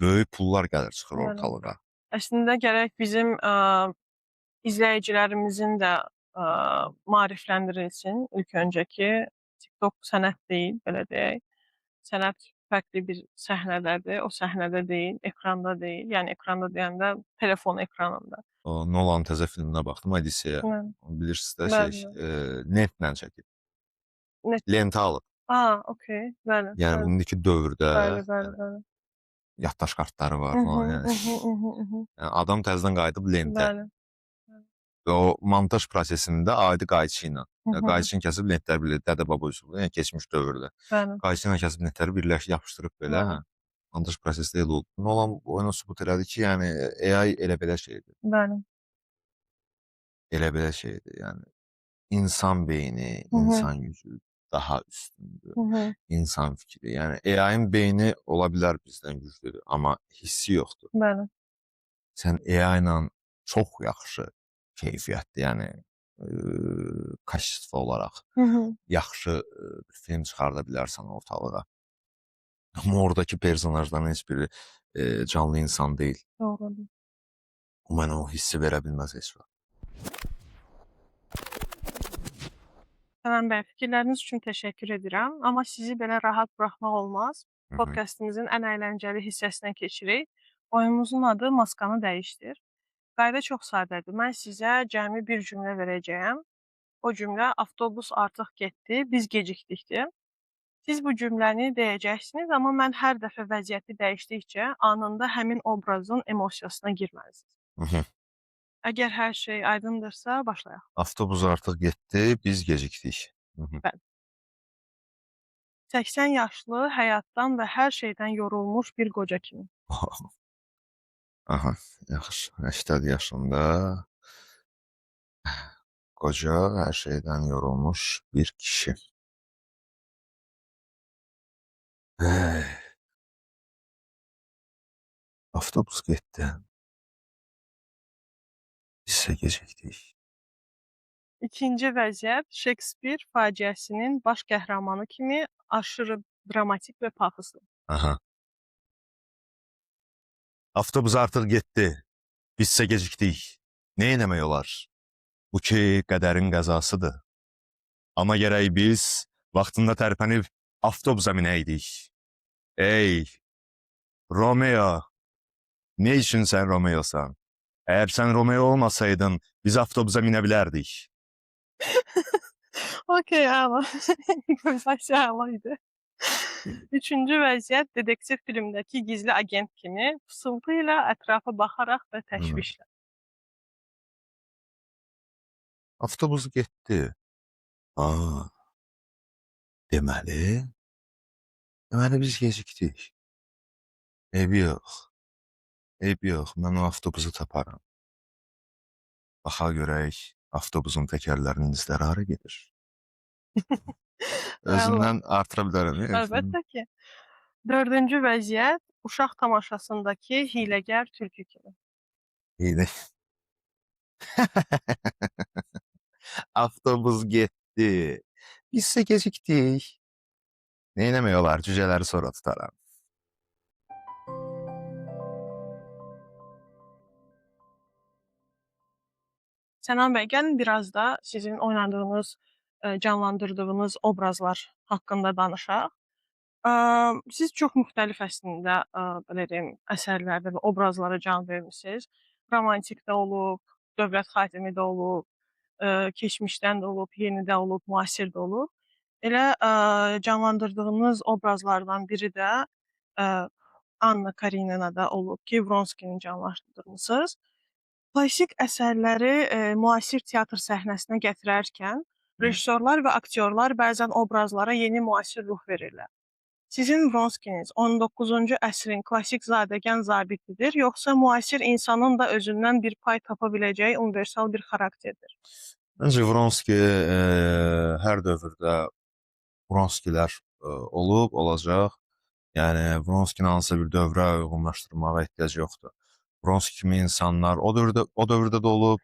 böyük pullar gəlir çıxır Bəli. ortalığa. Əslində gərək bizim, izləyicilərimizin də, maarifləndirilsin ilk öncə ki, TikTok sənət deyil, belə deyək. Sənət fərqli bir səhnədədir, o səhnədə deyil, ekranda deyil. Yəni ekranda deyəndə telefon ekranında. O Nolan təzə filminə baxdım, Odiseya. Bəli, Bilirsiniz də bəli, şey, bəli. netlə çəkib. Net Lentə alıb. okay, bəli, Yəni bəli, indiki dövrdə bəli, bəli, yəni bəli. yaddaş kartları var Hı hı, falan yəni. hı hı, hı hı, hı hı. Yəni adam təzədən qayıdıb lentə. Bəli, bəli. Və o montaj prosesində adi qayçı ilə, Hı yəni hı, qayçını kəsib lentləri bir dədə-baba üsulu, yəni keçmiş dövrdə. bəli, Qayçı ilə kəsib lentləri yapışdırıb belə, bəli, hə. Montaj prosesdə elə oldu. Nolan oyuna sübut elədi ki, yəni AI elə belə şeydir. bəli. Elə belə şeydir. Yəni insan beyni, Hı hı. insan yüzü daha üstündür. Hı hı. İnsan fikri. Yəni AI-ın beyni ola bilər bizdən güclüdür, amma hissi yoxdur. Bəli. Sən AI-la çox yaxşı keyfiyyətli, yəni kaçisto olaraq Hı hı. yaxşı bir film çıxarda bilərsən ortalığa. Amma oradakı personajların heç biri canlı insan deyil. Doğrudur. O mənə o hissi verə bilməz heç vaxt. Sənan bəy, fikirləriniz üçün təşəkkür edirəm, amma sizi belə rahat buraxmaq olmaz. Hı hı. Podkastımızın ən əyləncəli hissəsinə keçirik. Oyunumuzun adı Maskanı dəyişdir. Qayda çox sadədir. Mən sizə cəmi bir cümlə verəcəyəm. O cümlə avtobus artıq getdi, biz gecikdikdir. Siz bu cümləni deyəcəksiniz, amma mən hər dəfə vəziyyəti dəyişdikcə anında həmin obrazın emosiyasına girməlisiniz. Hı hı. Əgər hər şey aydındırsa, başlayaq. Avtobus artıq getdi, biz gecikdik. Hı hı. Bəli. 80 yaşlı, həyatdan və hər şeydən yorulmuş bir qoca kimi. Aha, yaxşı. 80 yaşında qoca, hər şeydən yorulmuş bir kişi. Ey, avtobus getdi. Biz isə gecikdik. İkinci vəziyyət Şekspir faciəsinin baş qəhrəmanı kimi aşırı dramatik və pafoslu. Aha. Avtobus artıq getdi. Biz isə gecikdik. Nə etmək olar? Bu ki qədərin qəzasıdır. Amma gərək biz vaxtında tərpənib avtobusa minəydik. Ey, Romeo, nə üçün sən Romeosan? Əgər sən Romeo olmasaydın, biz avtobusa minə bilərdik. Okey, əla. İmprovizasiya əla idi. Üçüncü vəziyyət dedektiv filmdəki gizli agent kimi fısıltı ilə ətrafa baxaraq və təşvişlə. Avtobus getdi. Aa, deməli, biz gecikdik. Eybi yox. Eybi yox, mən o avtobusu taparam. Baxa görək, avtobusun təkərlərinin izləri hara gedir? Əla. Özümdən artıra bilərəm. Əlbəttə ki. Dördüncü vəziyyət uşaq tamaşasındakı hiyləgər tülkü kimi. İyi. Avtobus getdi. Biz isə gecikdik. Nə etmək olar? Cücələri sonra tutaram. Sənan bəy, gəlin biraz da sizin oynadığınız, canlandırdığınız obrazlar haqqında danışaq. Siz çox müxtəlif əslində, belə deyim, əsərlərdə və obrazlara can vermisiniz. Romantik də olub, dövlət xadimi də olub, keçmişdən də olub, yeni də olub, müasir də olub. Elə, canlandırdığınız obrazlardan biri də, Anna Kareninada olub ki, Vronskini canlandırmısınız. Klassik əsərləri, müasir teatr səhnəsinə gətirərkən rejissorlar və aktyorlar bəzən obrazlara yeni müasir ruh verirlər. Sizin Vronskiniz 19-cu əsrin klassik zadəgan zabitidir, yoxsa müasir insanın da özündən bir pay tapa biləcəyi universal bir xarakterdir? Məncə Vronski hər dövrdə Vronskilər olub, olacaq. Yəni Vronskini hansısa bir dövrə uyğunlaşdırmağa ehtiyac yoxdur. Vronski kimi insanlar o dövrdə də olub,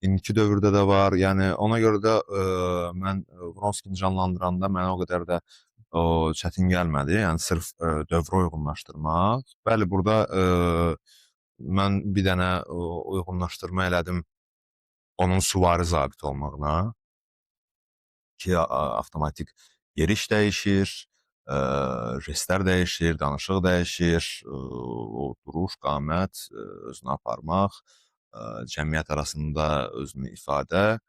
indiki dövrdə də var. Yəni ona görə də mən Vronskini canlandıranda mənə o qədər də çətin gəlmədi. Yəni sırf dövrə uyğunlaşdırmaq. Bəli, burada mən bir dənə uyğunlaşdırma elədim onun süvari zabit olmağına ki, avtomatik yeriş dəyişir, jestlər dəyişir, danışıq dəyişir, o duruş, qamət, özünü aparmaq, cəmiyyət arasında özünü ifadə,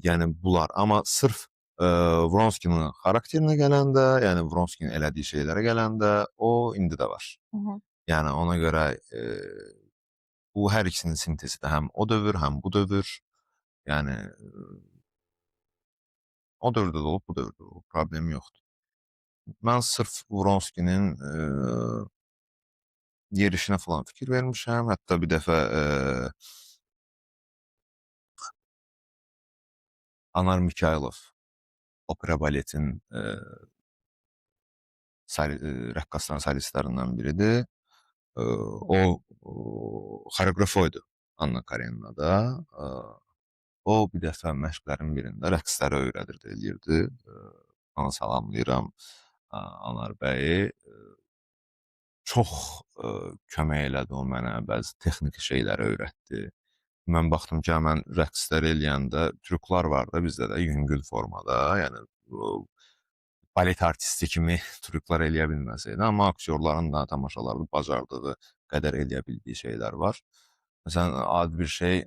yəni bunlar. Amma sırf Vronskinin xarakterinə gələndə, yəni Vronskinin elədiyi şeylərə gələndə, o indi də var. Hı hı. Yəni ona görə bu hər ikisinin sintesidir. Həm o dövr, həm bu dövr. Yəni o dövrdə də olub, bu dövrdə də olub. Problemi yoxdur. Mən sırf Vronskinin yerişinə falan fikir vermişəm. Hətta bir dəfə Anar Mikhailov opera baletin rəqqasların, solistlərindən biridir. O xoreoqraf oydu Anna Kareninada. O bir dəfə məşqlərin birində rəqsləri öyrədirdi, eləyirdi. Onu salamlayıram Anar bəyi. Çox kömək elədi o mənə, bəzi texniki şeyləri öyrətdi. Mən baxdım ki, mən rəqslər eləyəndə trüklər var da bizdə də yüngül formada, yəni balet artisti kimi trüklər eləyə bilməsəydi, amma aktyorların da tamaşalarda bacardığı qədər eləyə bildiyi şeylər var. Məsələn, adi bir şey,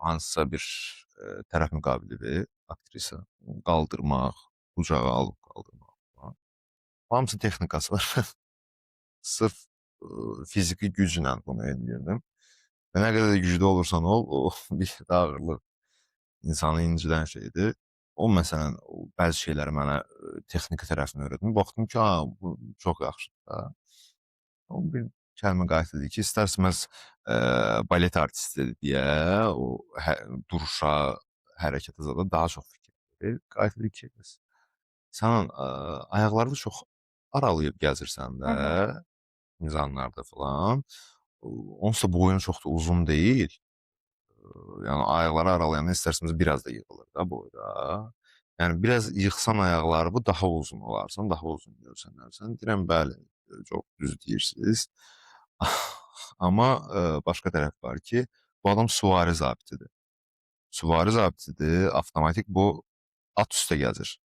hansısa bir tərəf müqabilidir, aktrisa, qaldırmaq, qucağa alıb qaldırmaq falan. Hamısı texnikası var. Sırf fiziki güclə bunu eləyirdim. Və nə qədər də güclü olursan ol, o bir ağırlıq insanı incidən şeydir. O məsələn, bəzi şeyləri mənə texniki tərəfini öyrətdim. Baxdım ki, bu çox yaxşıdır da. O bir kəlmə qayıtdı ki, istər-istəməz balet artistidir deyə o duruşa, hərəkətə zada daha çox fikir verir. Qayıtdı ki, sən ayaqlarını çox aralayıb gəzirsən də, mizanlarda falan. Onsuz da boyun çox da uzun deyil. Yəni ayaqları aralayanda istərsiniz biraz da yığılır da boyda. Yəni biraz yıxsan ayaqları bu daha uzun olarsan, daha uzun görsənərsən. Deyirəm bəli, çox düz deyirsiniz. Amma başqa tərəf var ki, bu adam süvari zabitidir. Süvari zabitidir, avtomatik bu at üstə gəzir.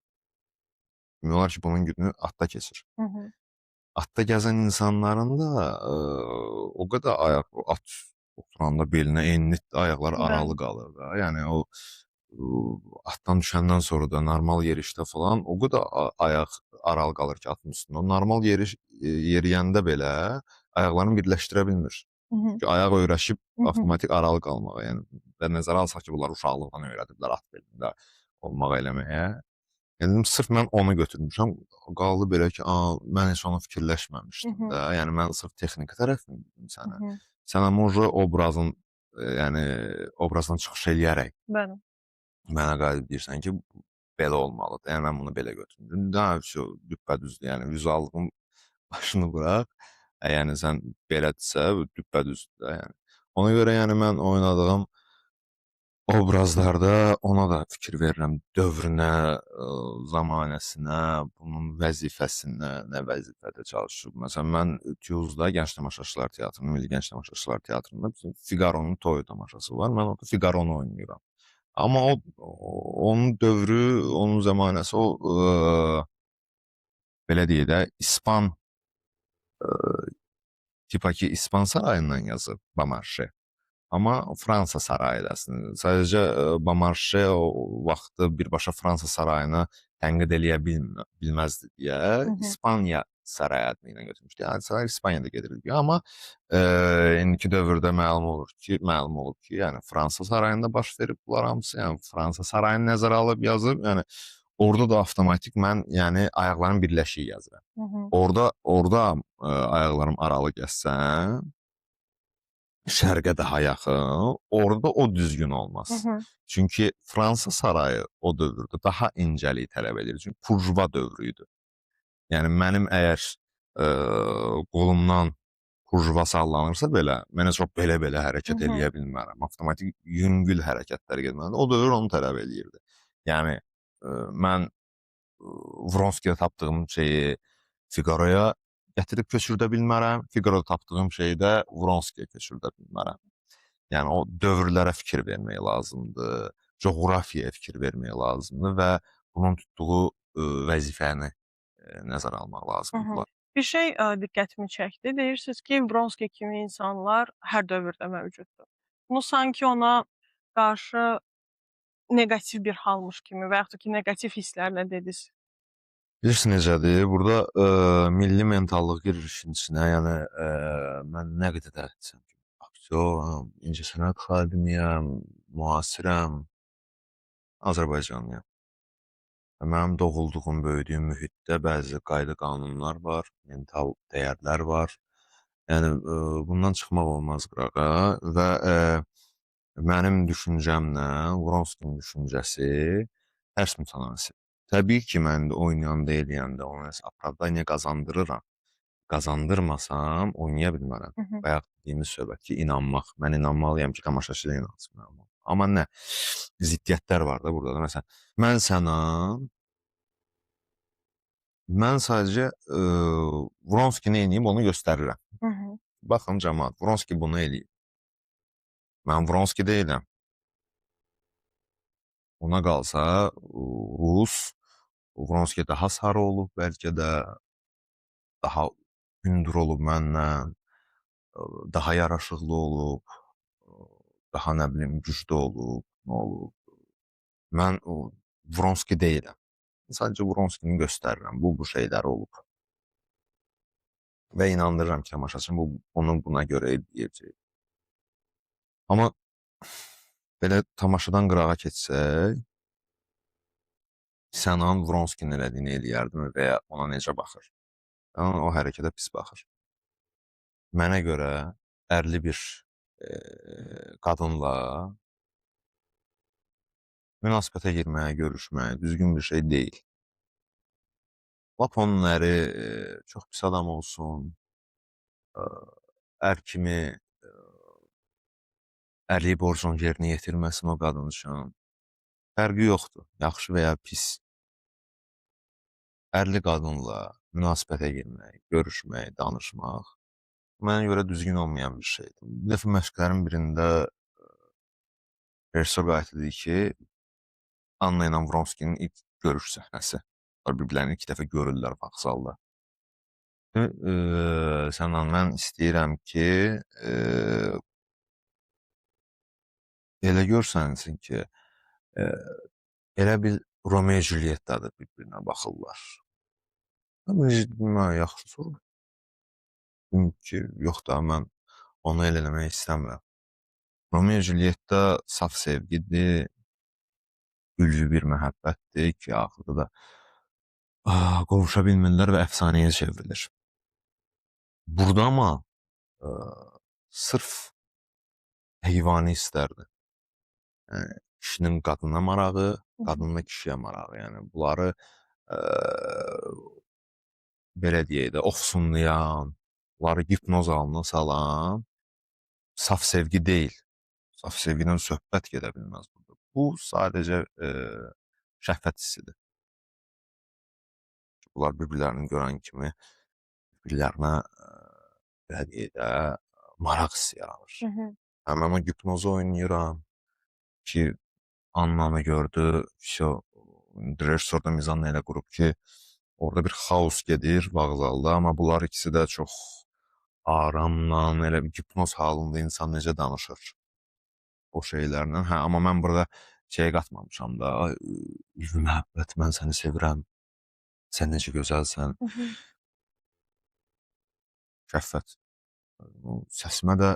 Demək olar ki, bunun günü atda keçir. Atda gəzən insanların da o qədər ayaq, o at oturanda belinə enli ayaqları aralı qalır da. Yəni o atdan düşəndən sonra da normal yerişdə falan o qədər ayaq aralı qalır ki, atın üstündə. O normal yeriyəndə belə ayaqlarını birləşdirə bilmir. Çünki ayaq öyrəşib avtomatik aralı qalmağa. Yəni və nəzərə alsaq ki, bunlar uşaqlıqdan öyrədiblər at belində olmaq eləməyə. Yəni sırf mən onu götürmüşəm. Qaldı belə ki, mən heç onu fikirləşməmişdim də. Yəni mən sırf texniki tərəfini dedim sənə. Sən amma obrazın, yəni obrazdan çıxış eləyərək mənə qayıdıb deyirsən ki, belə olmalıdır. Yəni mən bunu belə götürmüşəm. Daha düppədüzdür. Yəni vizuallığın başını bıraq. Yəni sən belədirsə, düppədüzdür də. Yəni. Ona görə yəni mən oynadığım obrazlarda ona da fikir verirəm. Dövrünə, zamanəsinə, bunun vəzifəsinə, nə vəzifədə çalışıb. Məsələn, mən Tuzda Gənc Tamaşaçılar Teatrının, Milli Gənc Tamaşaçılar Teatrında bizim Figaronun toyu tamaşası var. Mən orada Figaronu oynayıram. Amma onun dövrü, onun zamanəsi o belə deyək də, İspan tipaki İspan sarayından yazıb Bamarşe. Amma Fransa sarayıdır əslində. Sadəcə Bamarşe o vaxtı birbaşa Fransa sarayını tənqid eləyə bilməzdi deyə İspaniya sarayı adını ilə götürmüşdü. Yəni saray İspaniyada gedirdi. Amma indiki dövrdə məlum olub ki, yəni Fransa sarayında baş verib bunlar hamısı. Yəni Fransa sarayını nəzərə alıb yazıb. Yəni orada da avtomatik mən yəni ayaqlarım birləşik yazıram. Orada ayaqlarım aralı gəzsəm şərqə daha yaxın, orada o düzgün olmaz. Çünki Fransa sarayı o dövrdə daha incəlik tələb edir. Çünki purjva dövrü idi. Yəni mənim əgər qolumdan purjva sallanırsa belə, mənə çox belə hərəkət eləyə bilmərəm. Avtomatik yüngül hərəkətlər getməlidir. O dövr onu tələb eləyirdi. Yəni mən Vronskiyə tapdığım şeyi Figaroya gətirib köçürdə bilmərəm. Figaroda tapdığım şeyi də Vronskiyə köçürdə bilmərəm. Yəni o dövrlərə fikir vermək lazımdır, coğrafiyaya fikir vermək lazımdır və bunun tutduğu vəzifəni nəzərə almaq lazımdır. Bir şey diqqətimi çəkdi. Deyirsiniz ki, Vronski kimi insanlar hər dövrdə mövcuddur. Bunu sanki ona qarşı negativ bir halmış kimi və yaxud da ki, negativ hisslərlə dediniz. Bilirsiniz necədir? Burada milli mentallıq girir işin içinə. Yəni mən nə qədər də desəm ki, aktyor, incəsənət xadimiyəm, müasirəm, Azərbaycanlıyam. Mənim doğulduğum, böyüdüyüm mühitdə bəzi qayda-qanunlar var, mental dəyərlər var. Yəni bundan çıxmaq olmaz qırağa və mənim düşüncəmlə Vronskinin düşüncəsi tərs mütənasib. Təbii ki, mən də oynayanda, eləyəndə ona nəsə opravdaniya qazandırıram. Qazandırmasam oynaya bilmərəm. Hı hı. Bayaq dediyimiz söhbət ki, inanmaq. Mən inanmalıyam ki, tamaşaçı da inansın mənim. Amma nə? Ziddiyyətlər var da burada da. Məsələn, mən sənə mən sadəcə Vronski nə eləyib onu göstərirəm. Hı hı. Baxın camaat, Vronski bunu eləyib. Mən Vronski deyiləm. Ona qalsa Rus Vronski daha sarı olub, bəlkə də daha hündür olub məndən, daha yaraşıqlı olub, daha nə bilim güclü olub, nə olub. Mən Vronski deyiləm. Sadəcə Vronskini göstərirəm. Bu şeylər olub. Və inandırıram ki, tamaşaçım bunu buna görə eləyəcək. Amma belə tamaşadan qırağa keçsək, Sənan Vronskinin elədiyini eləyərdim və ya ona necə baxır? Sənan o hərəkətə pis baxır. Mənə görə ərli bir qadınla münasibətə girməyə, görüşməyə düzgün bir şey deyil. Lap onun əri çox pis adam olsun, ər kimi ərlik borcunu yerinə yetirməsin o qadın üçün. Fərqi yoxdur, yaxşı və ya pis. Ərli qadınla münasibətə girmək, görüşmək, danışmaq mənə görə düzgün olmayan bir şeydir. Bir dəfə məşqlərin birində rejissor qayıt dedi ki, Anna ilə Vronskinin ilk görüş səhnəsi. Onlar bir-birlərini 2 dəfə görürlər vağzalda. Sənan, mən istəyirəm ki, elə görsənsin ki, elə bil Romeo Juliet'dadır bir-birinə baxırlar. Mən yaxşı soruşdum ki, yox da mən onu elə eləmək istəmirəm. Romeo Juliet'də saf sevgidir, ülvi bir məhəbbətdir ki, axırda da qovuşa bilmirlər və əfsanəyə çevrilir. Burada amma sırf heyvani istərdi. Yəni, kişinin qadına marağı, qadının da kişiyə marağı. Yəni, bunları belə deyək də, ofsunlayan, bunları hipnoz halına salan saf sevgi deyil. Saf sevgidən söhbət gedə bilməz burada. Bu sadəcə şəhvət hissidir. Bunlar bir-birlərini görən kimi bir-birlərinə belə deyək də, maraq hissi yaranır. Mən o hipnozu oynayıram ki, Annanı gördü, rejissor da mizanla elə qurub ki, orada bir xaos gedir vağzalda, amma bunlar ikisi də çox aramla, elə bir hipnoz halında insan necə danışır o şeylərlə. Hə, amma mən burada şey qatmamışam da, ülvi məhəbbət, mən səni sevirəm, sən necə gözəlsən. Şəhvət. Səsimə də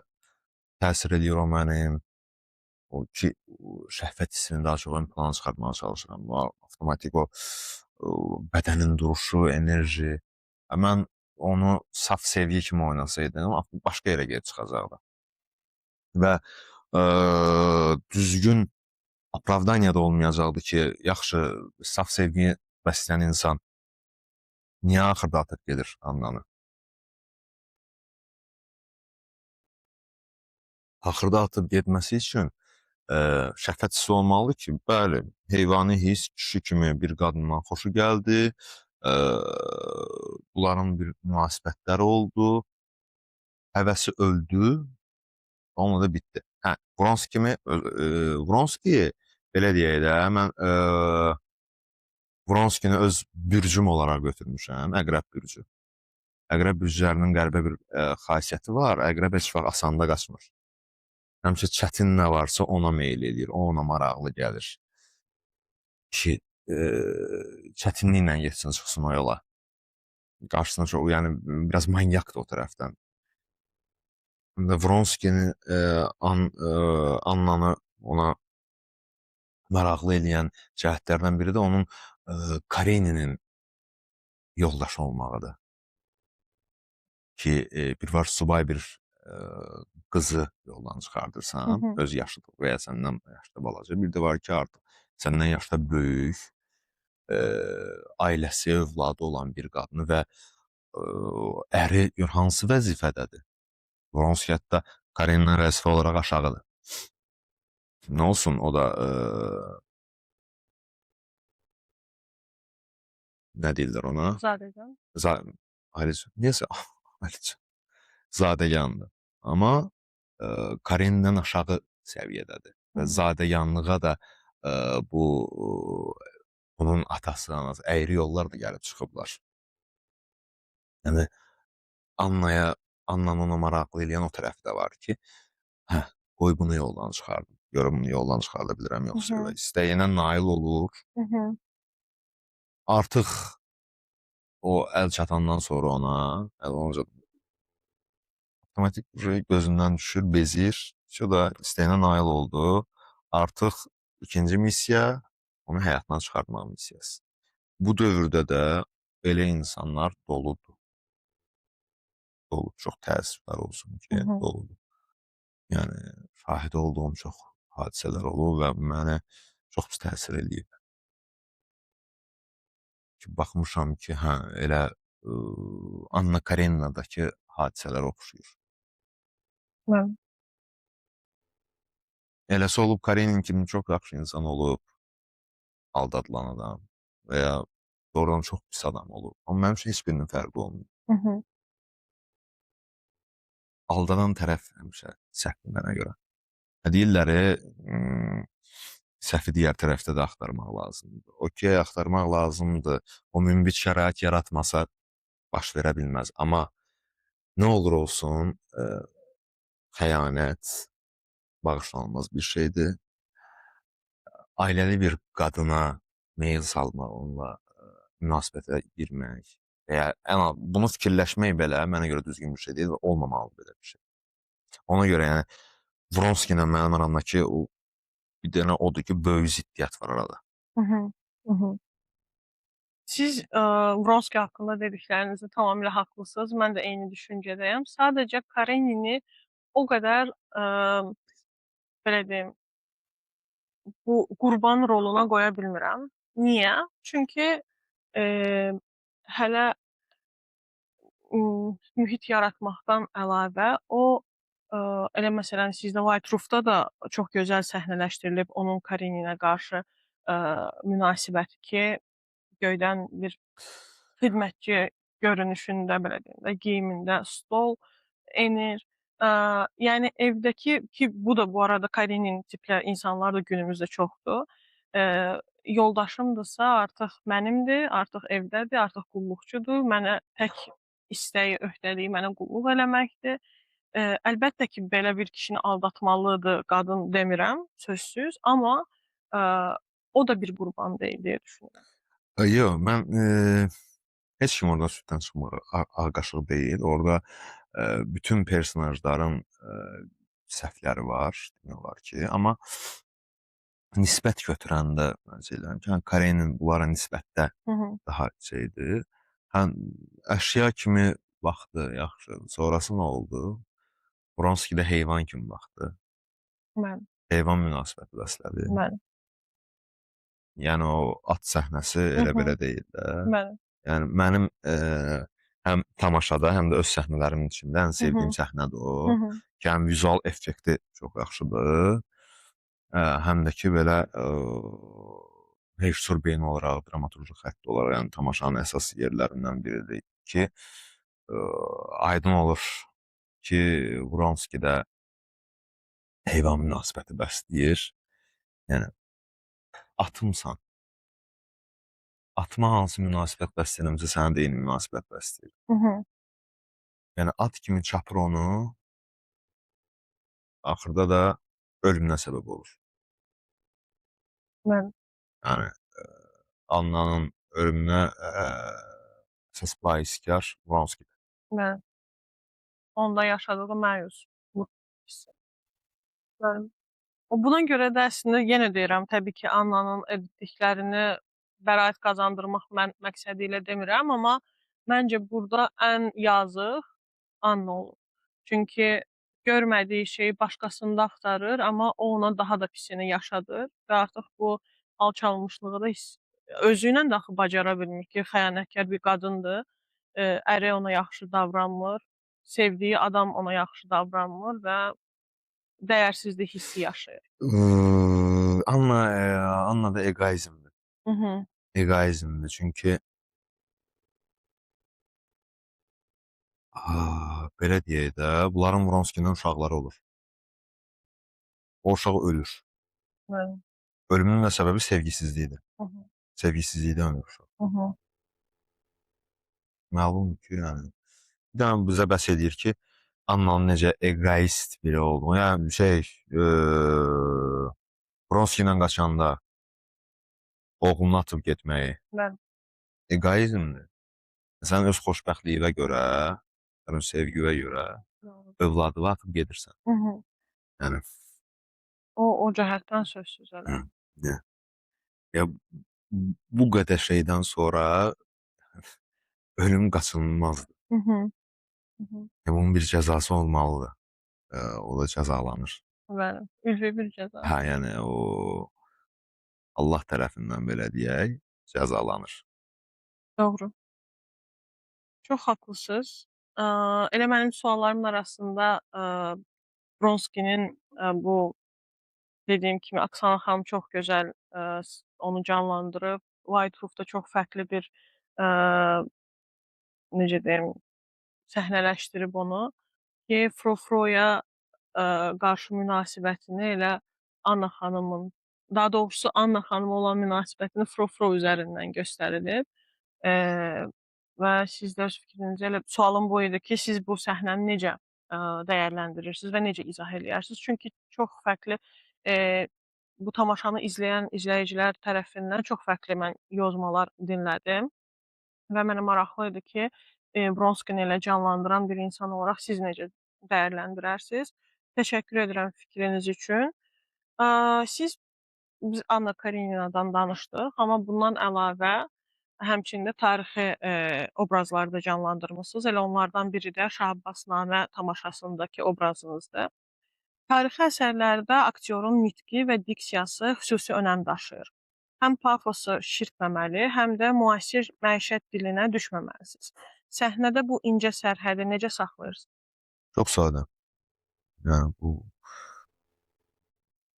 təsir eləyir o mənim. O ki, şəhvət hissini daha çox ön plana çıxartmağa çalışıram. Avtomatik o bədənin duruşu, enerji. Mən onu saf sevgi kimi oynasaydım, başqa yerə gedib çıxacaqdı. Və düzgün opravdaniya da olmayacaqdı ki, yaxşı, saf sevgi bəsləyən insan niyə axırda atıb gedir Annanı? Axırda atıb getməsi üçün şəhvət hissi olmalıdır ki, bəli, heyvani hiss kişi kimi bir qadından xoşu gəldi, bunların bir münasibətləri oldu, həvəsi öldü, onunla da bitdi. Hə, Vronski kimi, Vronski, belə deyək də, mən Vronskini öz bürcüm olaraq götürmüşəm, əqrəb bürcü. Əqrəb bürclərinin qəribə bir xasiyyəti var, əqrəb heç vaxt asanda qaçmır. Həmişə çətin nə varsa ona meyil edir, o ona maraqlı gəlir. Ki, çətinliklə getsin, çıxsın o yola. Qarşısına çox, yəni, biraz manyakdır o tərəfdən. Vronskini, Annanı ona maraqlı eləyən cəhətlərdən biri də onun Kareninin yoldaşı olmağıdır. Ki, bir var subay bir qızı yoldan çıxardırsan, öz yaşıdır və ya səndən yaşlı balaca. Bir də var ki, artıq səndən yaşda böyük, ailəsi, övladı olan bir qadını və əri gör hansı vəzifədədir? Vronski hətta Kareninlə vəzifə olaraq aşağıdır. Nə olsun o da nə deyirlər ona? Zadəgan. Za Alican. Niyəsə Alican. Zadəgandır. Amma Karendən aşağı səviyyədədir. Və zadəganlığa da bu onun atası, anası əyri yollar da gəlib çıxıblar. Yəni Annanı ona maraqlı eləyən o tərəf də var ki, hə, qoy bunu yoldan çıxardım. Görüm bunu yoldan çıxarda bilirəm Hı yoxsa yox. hı. İstəyinə nail olur. Hı hı. Artıq o əl çatandan sonra ona, əl olunca avtomatik gözündən düşür, bezir. O da istəyinə nail oldu. Artıq ikinci missiya onu həyatdan çıxartmaq missiyası. Bu dövrdə də belə insanlar doludur. Dolu. Çox təəssüflər olsun Hı ki, hı. doludur. Yəni şahid olduğum çox hadisələr olub və mənə çox pis təsir eləyib. Ki baxmışam ki, hə, elə Anna Kareninadakı hadisələr oxşuyur. Mən. Eləsi olub Karenin kimi çox yaxşı insan olub, aldadılan adam və ya doğrudan çox pis adam olub. Amma mənim üçün heç birinin fərqi olmuyor. Hı hı. Aldadan tərəf həmişə səhvdir mənə görə. Deyirlər, səhvi digər tərəfdə də axtarmaq lazımdır. Okey, axtarmaq lazımdır. O münbit şərait yaratmasa baş verə bilməz. Amma nə olur olsun, xəyanət bağışlanılmaz bir şeydir. Ailəli bir qadına meyil salmaq, onunla münasibətə girmək və ya bunu fikirləşmək belə mənə görə düzgün bir şey deyil və olmamalı belə bir şey. Ona görə yəni Vronski ilə mənim aramdakı o bir dənə odur ki, böyük ziddiyyət var arada. Hı hı. Hı hı. Siz, Vronski haqqında dediklərinizdə tamamilə haqlısınız. Mən də eyni düşüncədəyəm. Sadəcə Karenini o qədər, belə deyim, bu qurban roluna qoya bilmirəm. Niyə? Çünki, hələ mühit yaratmaqdan əlavə o, elə məsələn sizdə White Roof-da da çox gözəl səhnələşdirilib onun Kareninə qarşı, münasibəti ki, göydən bir xidmətçi görünüşündə, belə deyim də, geyimində stol enir. Yəni evdəki ki, bu da bu arada Karenin tipli insanlar da günümüzdə çoxdur. Yoldaşımdırsa artıq mənimdir, artıq evdədir, artıq qulluqçudur. Mənə tək istəyi, öhdəliyi mənə qulluq eləməkdir. Əlbəttə ki, belə bir kişini aldatmalıdır qadın demirəm, sözsüz, amma o da bir qurban deyil deyə düşünürəm. Yox, mən heç kim orada süddən çıxmır, ağ qaşıq deyil. Orada bütün personajların səhvləri var, demək olar ki. Amma nisbət götürəndə mən deyirəm ki, Karenin bunlara nisbətdə Hı hı. daha şeydir. Həm əşya kimi baxdı, yaxşı. Sonrası nə oldu? Vronski də heyvan kimi baxdı. Mən, Heyvan münasibəti bəslədi. mən. Yəni o at səhnəsi Hı elə hı. belə deyil də. Mən. Yəni mənim həm tamaşada, həm də öz səhnələrimin içində ən Hı hı. sevdiyim səhnədir o. Hı hı. Ki, həm vizual effekti çox yaxşıdır, həm də ki, belə rejissor beyni olaraq, dramaturji xətti olaraq, yəni tamaşanın əsas yerlərindən biridir ki, aydın olur ki, Vronskidə heyvan münasibəti bəsləyir. Yəni atımsan. Atıma hansı münasibət bəsləyirəmsə, sənə də eyni münasibət bəsləyir. Hı hı. Yəni at kimi çapır onu, axırda da ölümünə səbəb olur. Mən. Yəni Annanın ölümünə əsas bayiskar Vronskidir. Mən. Onda yaşadığı məyusluq hissi. Mən. Buna görə də əslində yenə deyirəm, təbii ki, Annanın etdiklərini bəraət qazandırmaq məqsədi ilə demirəm, amma məncə burda ən yazıq Anna olub. Çünki görmədiyi şeyi başqasında axtarır, amma o ona daha da pisini yaşadır və artıq bu alçalmışlığı da özü ilə də axı bacara bilmir ki, xəyanətkar bir qadındır. Əri ona yaxşı davranmır, sevdiyi adam ona yaxşı davranmır və dəyərsizlik hissi yaşayır. Anna da egoizmdir. Hı hı. Egoizmdir çünki belə deyək də, bunların Vronskidən uşaqları olur. O uşaq ölür. Bəli. Ölümünün də səbəbi sevgisizlikdir. Hı hı. Sevgisizlikdən ölür uşaq. Hı hı. Məlumdur ki, yəni bir dənə bizə bəhs eləyir ki, Annanın necə egoist biri olduğunu. Yəni Vronski ilə qaçanda oğlunu atıb getməyi Bəli. egoizmdir. Sən öz xoşbəxtliyinə görə, sən öz sevgivə görə Doğru. övladını atıb gedirsən. Hı hı. Yəni O cəhətdən sözsüz elə. hı, ya, ya bu qədər şeydən sonra ölüm qaçınılmazdır. Hı hı. Hı hı. Bunun bir cəzası olmalıdır. O da cəzalanır. Bəli. Ülvi bir cəza. Hə, yəni o Allah tərəfindən belə deyək, cəzalanır. Doğru. Çox haqlısınız. Elə mənim suallarımın arasında, Bronskinin, bu dediyim kimi Aksana xanım çox gözəl, onu canlandırıb. White Roof da çox fərqli bir, eee, necə deyim, səhnələşdirib onu ki, Frou-Frouya, qarşı münasibətini elə Anna xanımın, daha doğrusu Anna xanıma olan münasibətini Frou-Frou üzərindən göstərilib. Eee, və siz də öz fikrinizi elə sualım bu idi ki, siz bu səhnəni necə, dəyərləndirirsiniz və necə izah eləyərsiniz? Çünki çox fərqli, eee, bu tamaşanı izləyən izləyicilər tərəfindən çox fərqli mən yozmalar dinlədim və mənə maraqlı idi ki, Bronskini elə canlandıran bir insan olaraq siz necə dəyərləndirərsiniz? Təşəkkür edirəm fikriniz üçün. Siz biz Anna Kareninadan danışdıq, amma bundan əlavə həmçinin də tarixi, obrazları da canlandırmısınız. Elə onlardan biri də Şah Abbasnamə tamaşasındakı obrazınızdır. Tarixi əsərlərdə aktyorun nitqi və diksiyası xüsusi önəm daşıyır. Həm pafosu şirkməməli, həm də müasir məişət dilinə düşməməlisiniz. Səhnədə bu incə sərhədi necə saxlayırsınız? Çox sadə. Yəni bu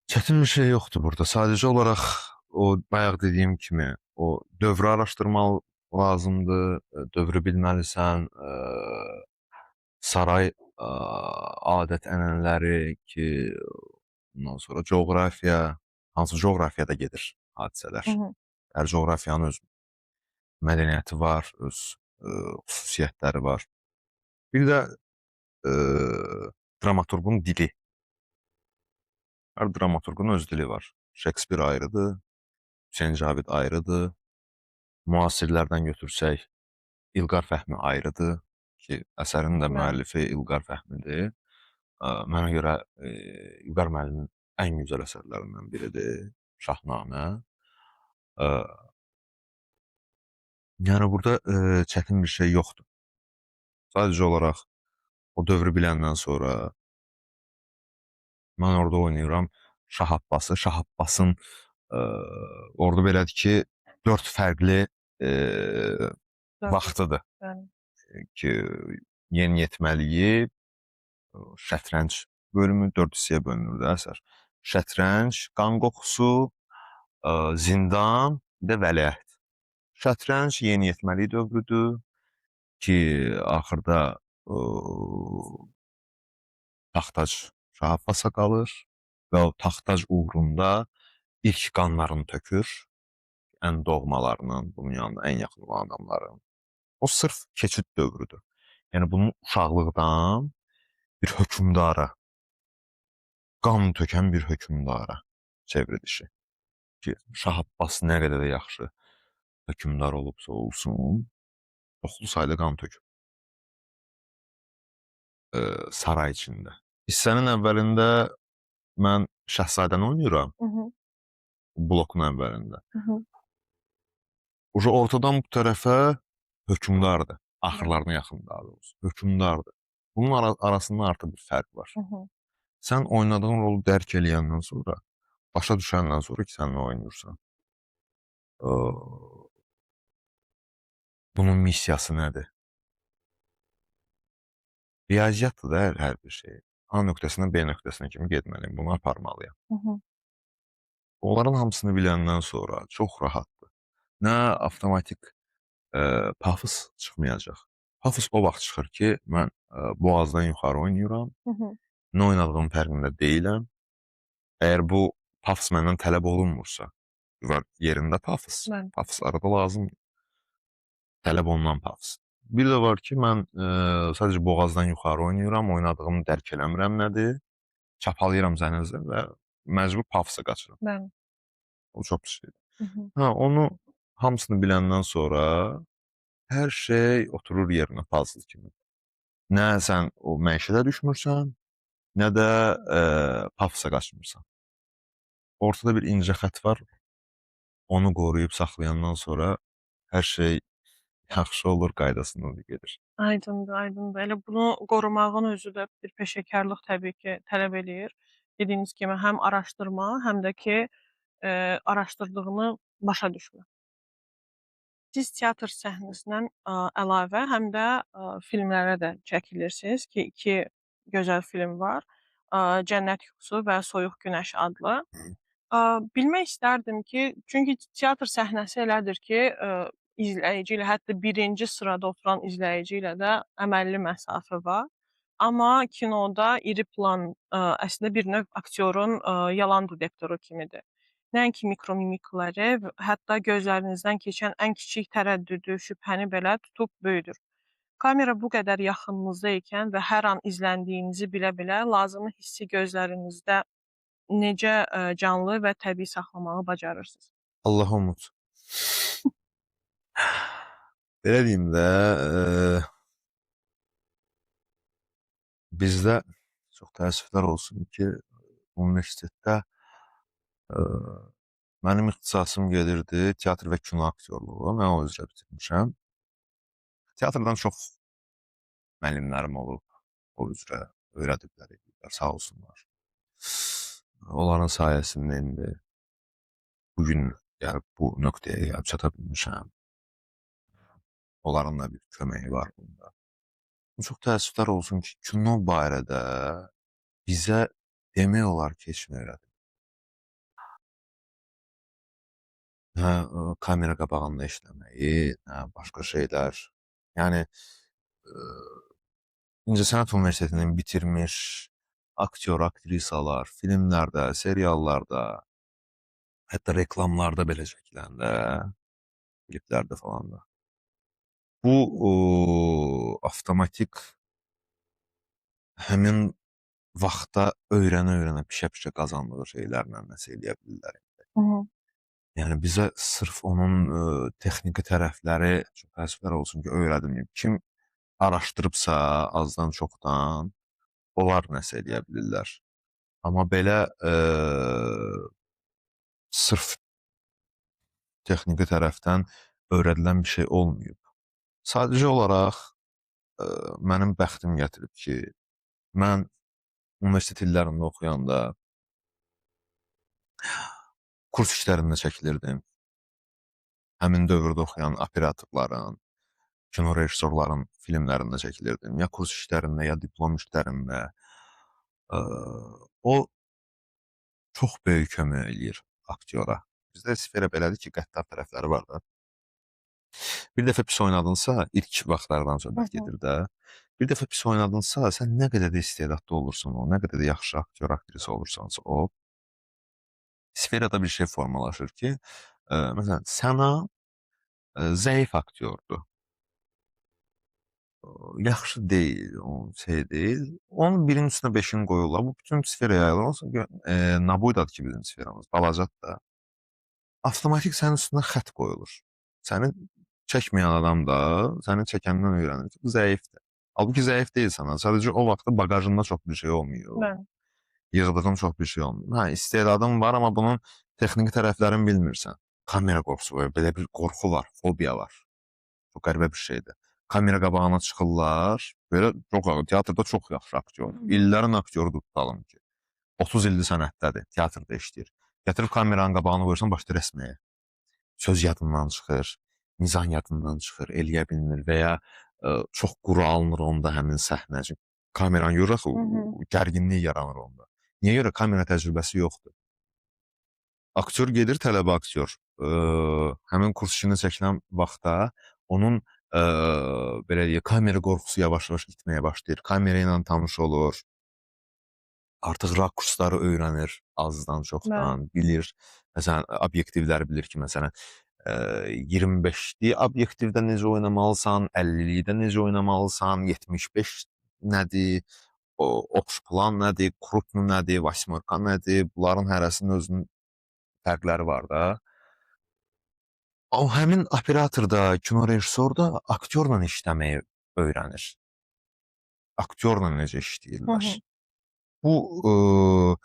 çətin bir şey yoxdur burada. Sadəcə olaraq o bayaq dediyim kimi o dövrü araşdırmaq lazımdır, dövrü bilməlisən, saray adət-ənənələri ki, ondan sonra coğrafiya, hansı coğrafiyada gedir hadisələr. Hı hı. Hər coğrafiyanın öz mədəniyyəti var, öz xüsusiyyətləri var. Bir də dramaturqun dili. Hər dramaturqun öz dili var. Shakespeare ayrıdır, Hüseyn Cavid ayrıdır. Müasirlərdən götürsək, İlqar Fəhmi ayrıdır ki, əsərin də Bəli. müəllifi İlqar Fəhmidir. Mənə görə İlqar müəllimin ən gözəl əsərlərindən biridir Şahnamə. Yəni burada çətin bir şey yoxdur. Sadəcə olaraq o dövrü biləndən sonra mən orada oynayıram Şah Abbası. Şah Abbasın orada belədir ki, 4 fərqli Dörd. vaxtıdır Bəli. ki, yeniyetməliyi, şətrənc bölümü 4 hissəyə bölünür də əsər. Şətrənc, qan qoxusu, zindan, bir də vəliəhd. Şətrənc yeniyetməlik dövrüdür ki, axırda taxtac Şah Abbasa qalır və o taxtac uğrunda ilk qanlarını tökür. Ən doğmalarının, bunun yanında ən yaxın olan adamların. O sırf keçid dövrüdür. Yəni bunun uşaqlıqdan bir hökmdara, qan tökən bir hökmdara çevrilişi. Ki, Şah Abbas nə qədər də yaxşı hökmdar olubsa olsun, çoxlu sayda qan töküb saray içində. Hissənin əvvəlində mən şahzadəni oynayıram, Hı hı. blokun əvvəlində. Hı hı. Uca ortadan bu tərəfə hökmdardır. Axırlarına yaxın daha doğrusu. Hökmdardır. Bunun arasında artıq bir fərq var. Hı hı. Sən oynadığın rolu dərk eləyəndən sonra, başa düşəndən sonra ki, sən nə oynayırsan. Eee, bunun missiyası nədir? Riyaziyyatdır da hər bir şey. A nöqtəsindən B nöqtəsinə kimi getməliyəm, bunu aparmalıyam. Hı hı. Onların hamısını biləndən sonra çox rahatdır. Nə avtomatik pafos çıxmayacaq. Pafos o vaxt çıxır ki, mən boğazdan yuxarı oynayıram, Hı hı. nə oynadığımın fərqində deyiləm. Əgər bu pafos məndən tələb olunmursa, var yerində pafos, Bəli. pafos arada lazımdır, tələb olunan pafos. Bir də var ki, mən sadəcə boğazdan yuxarı oynayıram, oynadığımı dərk eləmirəm nədir, çapalayıram zənizlə və məcbur pafosa qaçıram. Bəli. O çox pis şeydir. Hı hı. Hə, onu hamısını biləndən sonra hər şey oturur yerinə puzzle kimi. Nə sən o məişədə düşmürsən, nə də pafosa qaçmırsan. Ortada bir incə xətt var. Onu qoruyub saxlayandan sonra hər şey yaxşı olur qaydasında gedir. Aydındır, aydındır. Elə bunu qorumağın özü də bir peşəkarlıq təbii ki, tələb eləyir. Dediyiniz kimi həm araşdırma, həm də ki, araşdırdığını başa düşmə. Siz teatr səhnəsindən əlavə həm də filmlərə də çəkilirsiniz ki, 2 gözəl film var. Cənnət yuxusu və Soyuq günəş adlı. Bilmək istərdim ki, çünki teatr səhnəsi elədir ki, izləyici ilə, hətta birinci sırada oturan izləyici ilə də əməlli məsafə var. Amma kinoda iri plan, əslində bir növ aktyorun yalan detektoru kimidir. Nəinki mikromimikləri, hətta gözlərinizdən keçən ən kiçik tərəddüdü, şübhəni belə tutub böyüdür. Kamera bu qədər yaxınınızda ikən və hər an izləndiyinizi bilə-bilə lazımi hissi gözlərinizdə necə canlı və təbii saxlamağı bacarırsınız? Allah umut. Belə deyim də, bizdə çox təəssüflər olsun ki, universitetdə mənim ixtisasım gedirdi teatr və kino aktyorluğu. Mən o üzrə bitirmişəm. Teatrdan çox müəllimlərim olub, o üzrə öyrədiblər, ediblər, sağ olsunlar. Onların sayəsində indi bugün gəlib bu nöqtəyə gəlib çata bilmişəm. Onların da bir köməyi var bunda. Çox təəssüflər olsun ki, kino barədə bizə demək olar ki, heç nə öyrədilmir. Nə kamera qabağında işləməyi, nə başqa şeylər. Yəni İncəsənət Universitetini bitirmiş aktyor, aktrisalar filmlərdə, seriallarda, hətta reklamlarda belə çəkiləndə, kliplərdə falan da. Bu avtomatik həmin vaxtda öyrənə-öyrənə, pişə-pişə qazandığı şeylərlə nəsə eləyə bilirlər. Hı hı. Yəni bizə sırf onun texniki tərəfləri çox təəssüflər olsun ki, öyrədilməyib. Kim araşdırıbsa azdan çoxdan, onlar nəsə eləyə bilirlər. Amma belə sırf texniki tərəfdən öyrədilən bir şey olmayıb. Sadəcə olaraq mənim bəxtim gətirib ki, mən universitet illərində oxuyanda kurs işlərində çəkilirdim. Həmin dövrdə oxuyan operatorların, kino rejissorların filmlərində çəkilirdim. Ya kurs işlərində, ya diplom işlərində. O çox böyük kömək eləyir aktyora. Bizdə sfera belədir ki, qəddar tərəfləri var da. Bir dəfə pis oynadınsa, ilk vaxtlardan söhbət gedir də. Bir dəfə pis oynadınsa, sən nə qədər də istedadlı olursan o, nə qədər də yaxşı aktyor, aktrisa olursansa o, sferada bir şey formalaşır ki, məsələn, Səna zəif aktyordur. Yaxşı deyil, o şey deyil. Onun birinin üstünə beşini qoyurlar. Bu bütün sferaya yayılır. Olsa Nabuydadır ki, bizim sferamız, balacadır da. Avtomatik sənin üstünə xətt qoyulur. Səni çəkməyən adam da səni çəkəndən öyrənir ki, bu zəifdir. Halbuki zəif deyilsən, sadəcə o vaxtda baqajında çox bir şey olmuyor. Bəli. Yığdığın çox bir şey olmuyor. Hə, istedadın var, amma bunun texniki tərəflərini bilmirsən. Kamera qorxusu var, belə bir qorxu var, fobiya var. Çox qəribə bir şeydir. Kamera qabağına çıxırlar, belə çox teatrda çox yaxşı aktyor. İllərin aktyorudur tutalım ki. 30 ildir sənətdədir, teatrda işləyir. Gətirib kameranın qabağına qoyursan, başlayır rəsməyə. söz yadından çıxır, mizah yadından çıxır, eləyə bilmir və ya çox quru alınır onda həmin səhnə. Çünki kameranı görür axı, Hı hı. gərginlik yaranır onda. Niyə görə? Kamera təcrübəsi yoxdur. Aktyor gedir, tələbə aktyor. Həmin kurs işini çəkilən vaxtda onun belə deyək, kamera qorxusu yavaş-yavaş itməyə başlayır. Kamera ilə tanış olur. Artıq rakursları öyrənir azdan Bəli. çoxdan, bilir. Məsələn, obyektivləri bilir ki, məsələn, 25-lik obyektivdə necə oynamalısan, 50-likdə necə oynamalısan, 75 nədir, obş plan nədir, krupnu nədir, vasmorka nədir, bunların hərəsinin özünün fərqləri var da. O həmin operator da, kino rejissor da aktyorla işləməyi öyrənir. Aktyorla necə Hı işləyirlər. hı. Bu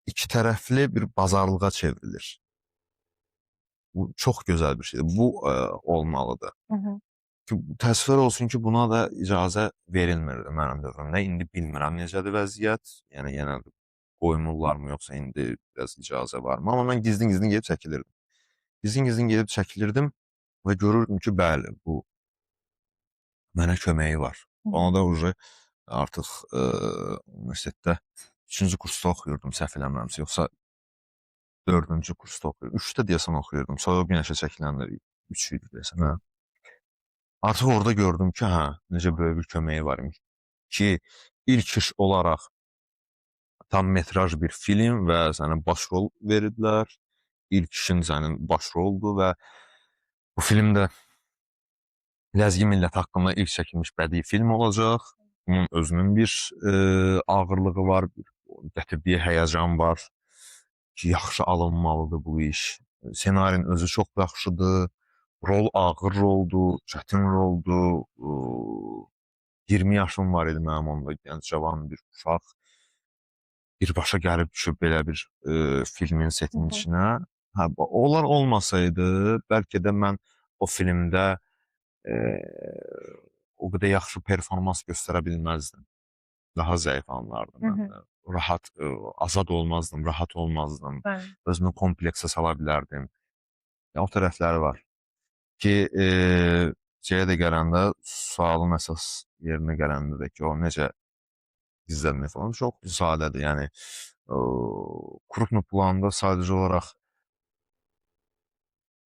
iki tərəfli bir bazarlığa çevrilir. Bu çox gözəl bir şeydir. Bu olmalıdır. Hı hı. Ki təəssüflər olsun ki, buna da icazə verilmirdi mənim dövrümdə. İndi bilmirəm necədir vəziyyət. Yəni yenə də qoymurlarmı yoxsa indi biraz icazə varmı? Amma mən gizlin-gizlin gedib çəkilirdim. Gizlin-gizlin gedib çəkilirdim və görürdüm ki, bəli, bu mənə köməyi var. Hı Ona hı. da uje artıq universitetdə 3-cü kursda oxuyurdum, səhv eləmirəmsə, yoxsa 4-cü kursda oxuyurdum. 3-də deyəsən oxuyurdum. Soyuq günəşə çəkiləndə 3 idi deyəsən, hə. Artıq orada gördüm ki, hə, necə böyük bir köməyi var imiş ki, ilk iş olaraq tam metraj bir film və sənə baş rol veriblər. İlk işin sənin baş roldur və bu film də Ləzgi millət haqqında ilk çəkilmiş bədii film olacaq. Bunun özünün bir ağırlığı var, gətirdiyi həyəcan var ki, yaxşı alınmalıdır bu iş. Ssenarinin özü çox yaxşıdır. Rol ağır roldur, çətin roldur. 20 yaşım var idi mənim onda, gənc cavan bir uşaq. Birbaşa gəlib düşüb belə bir filmin Hı setinin hı. içinə. Hə, onlar olmasaydı, bəlkə də mən o filmdə o qədər yaxşı performans göstərə bilməzdim. Daha zəif anlardım Hı mən hı. də. Rahat, azad olmazdım, rahat olmazdım. Bəli. Özümü kompleksə sala bilərdim. Yəni, o tərəfləri var ki, şeyə də gələndə, sualın əsas yerinə gələndə də ki, o necə izlənir falan çox sadədir. Yəni, krupno planda sadəcə olaraq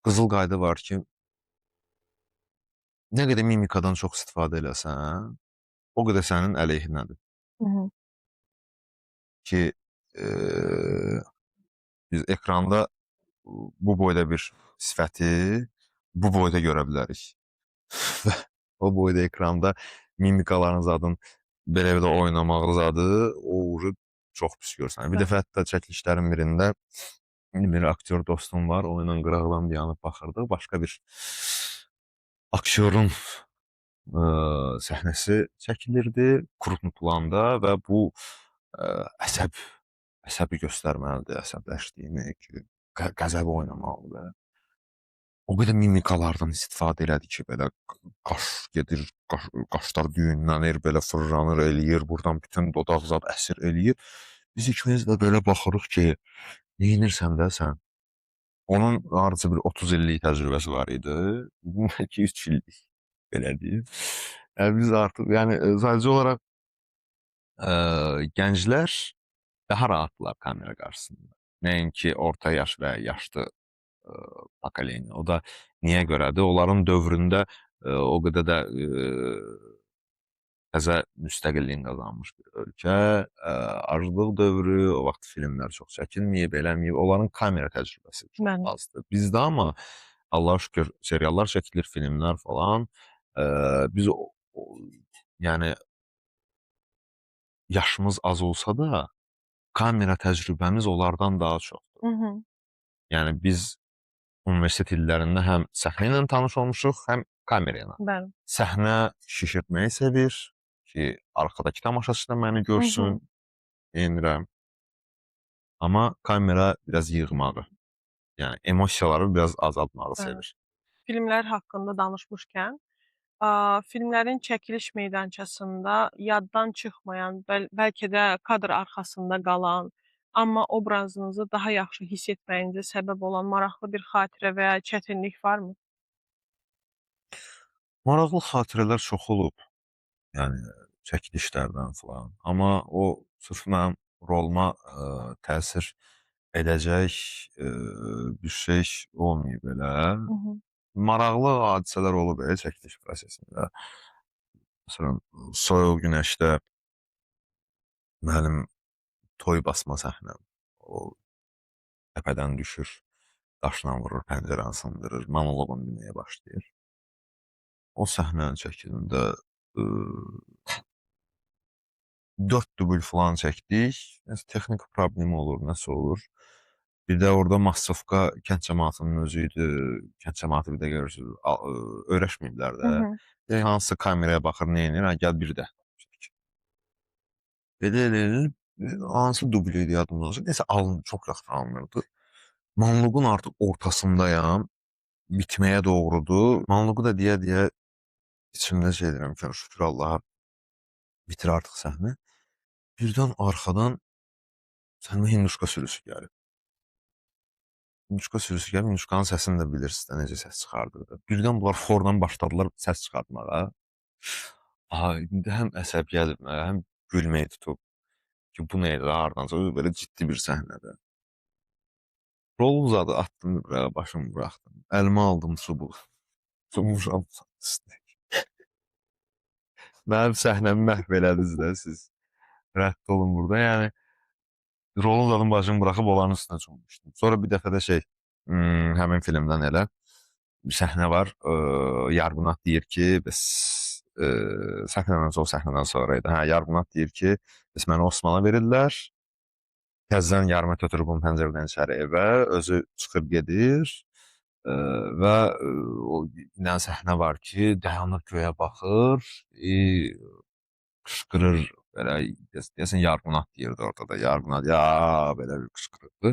qızıl qayda var ki, nə qədər mimikadan çox istifadə eləsən, o qədər sənin əleyhinədir. Hı hı. Ki, biz ekranda bu boyda bir sifəti bu boyda görə bilərik. Və o boyda ekranda mimikaların zadın belə də oynamağı zadı o ucu çox pis görsənir. Bir Bəli. dəfə hətta çəkilişlərin birində bir aktyor dostum var, o ilə qıraqdan dayanıb baxırdıq. Başqa bir aktyorun səhnəsi çəkilirdi krupno planda və bu ə, əsəb əsəbi göstərməlidir, əsəbləşdiyini ki, qəzəbi oynamalıdır. O qədər mimikalardan istifadə elədi ki, belə qaş gedir, qaşlar düyünlənir, belə fırlanır, eləyir, buradan bütün dodaq zad əsir eləyir. Biz ikimiz də belə baxırıq ki, neynirsən də sən? Onun hardasa bir 30 illik təcrübəsi var idi. Bizim 2-3 illik belə deyim. Yəni biz artıq, yəni sadəcə olaraq gənclər daha rahatdılar kamera qarşısında. Nəinki orta yaş və yaşlı pokoleniya. O da niyə görədir? Onların dövründə o qədər də təzə müstəqilliyin qazanmış bir ölkə, aclıq dövrü, o vaxt filmlər çox çəkilməyib, eləməyib. Onların kamera təcrübəsi çox Bəli. azdır. Bizdə amma Allaha şükür seriallar çəkilir, filmlər falan. Biz yəni yaşımız az olsa da kamera təcrübəmiz onlardan daha çoxdur. Hı hı. Yəni biz universitet illərində həm səhnə ilə tanış olmuşuq, həm kamera ilə. Bəli. Səhnə şişirtməyi sevir ki, arxadakı tamaşaçı da məni Hı görsün, hı. neynirəm. Amma kamera biraz yığmağı, yəni emosiyaları biraz azaltmağı Bəli. sevir. Filmlər haqqında danışmışkən, filmlərin çəkiliş meydançasında yaddan çıxmayan, bəlkə də kadr arxasında qalan, amma obrazınızı daha yaxşı hiss etməyinizə səbəb olan maraqlı bir xatirə və ya çətinlik varmı? Maraqlı xatirələr çox olub, yəni çəkilişlərdən filan. Amma o sırf mənim roluma təsir edəcək bir şey olmayıb elə. Hı hı. Maraqlı hadisələr olub çəkiliş prosesində. Məsələn, soyuq günəşdə mənim toy basma səhnəm. O təpədən düşür, daşla vurur, pəncərəni sındırır, monoloqum deməyə başlayır. O səhnəni çəkimində 4 dubl falan çəkdik. Nəsə texniki problemi olur, nəsə olur. Bir də orada Massovka kənd cəmaatının özü idi. Kənd cəmaatı bir də görürsünüz, öyrəşməyiblər Hı də. hı. Hansı kameraya baxır, nə edir? Hə, gəl bir də çək. Belə elə hansı dubl idi yadımda olsa. Nəsə çox yaxşı alınırdı. Monoloqun artıq ortasındayam. Bitməyə doğrudur. Monoloqu da deyə-deyə içimdə şey deyirəm ki, şükür Allaha bitir artıq səhnə. Birdən arxadan sənin hinduşka sürüsü gəlir. Hinduşka sürüsü gəlir, hinduşkanın səsini də bilirsiniz də necə səs çıxardırdı. Birdən bunlar xordan başladılar səs çıxartmağa. İndi həm əsəbiyyət, həm gülmək tutub ki, bu nə idi, hardansa belə ciddi bir səhnədə. Rol uzadı, atdım buraya, başımı buraxdım. Əlimə aldım çubuq. Çubuğum üstüne. Mənim səhnəmi məhv elədiniz də siz. Rədd olun burada. Yəni rolun zadım başımı buraxıb onların üstünə cummuşdum. Sonra bir dəfə də həmin filmdən elə bir səhnə var. Yarğunat deyir ki, bəs o səhnədən sonra idi. Hə, Yarğunat deyir ki, bəs məni Osmana verirlər. Təzədən yarıma götürüb onu pəncərədən içəri evə, özü çıxıb gedir. Və o bir dənə səhnə var ki, dayanır göyə baxır, qışqırır belə, deyəsən Yarğunat deyirdi orada da. Yarğunat, ya belə bir qışqırırdı.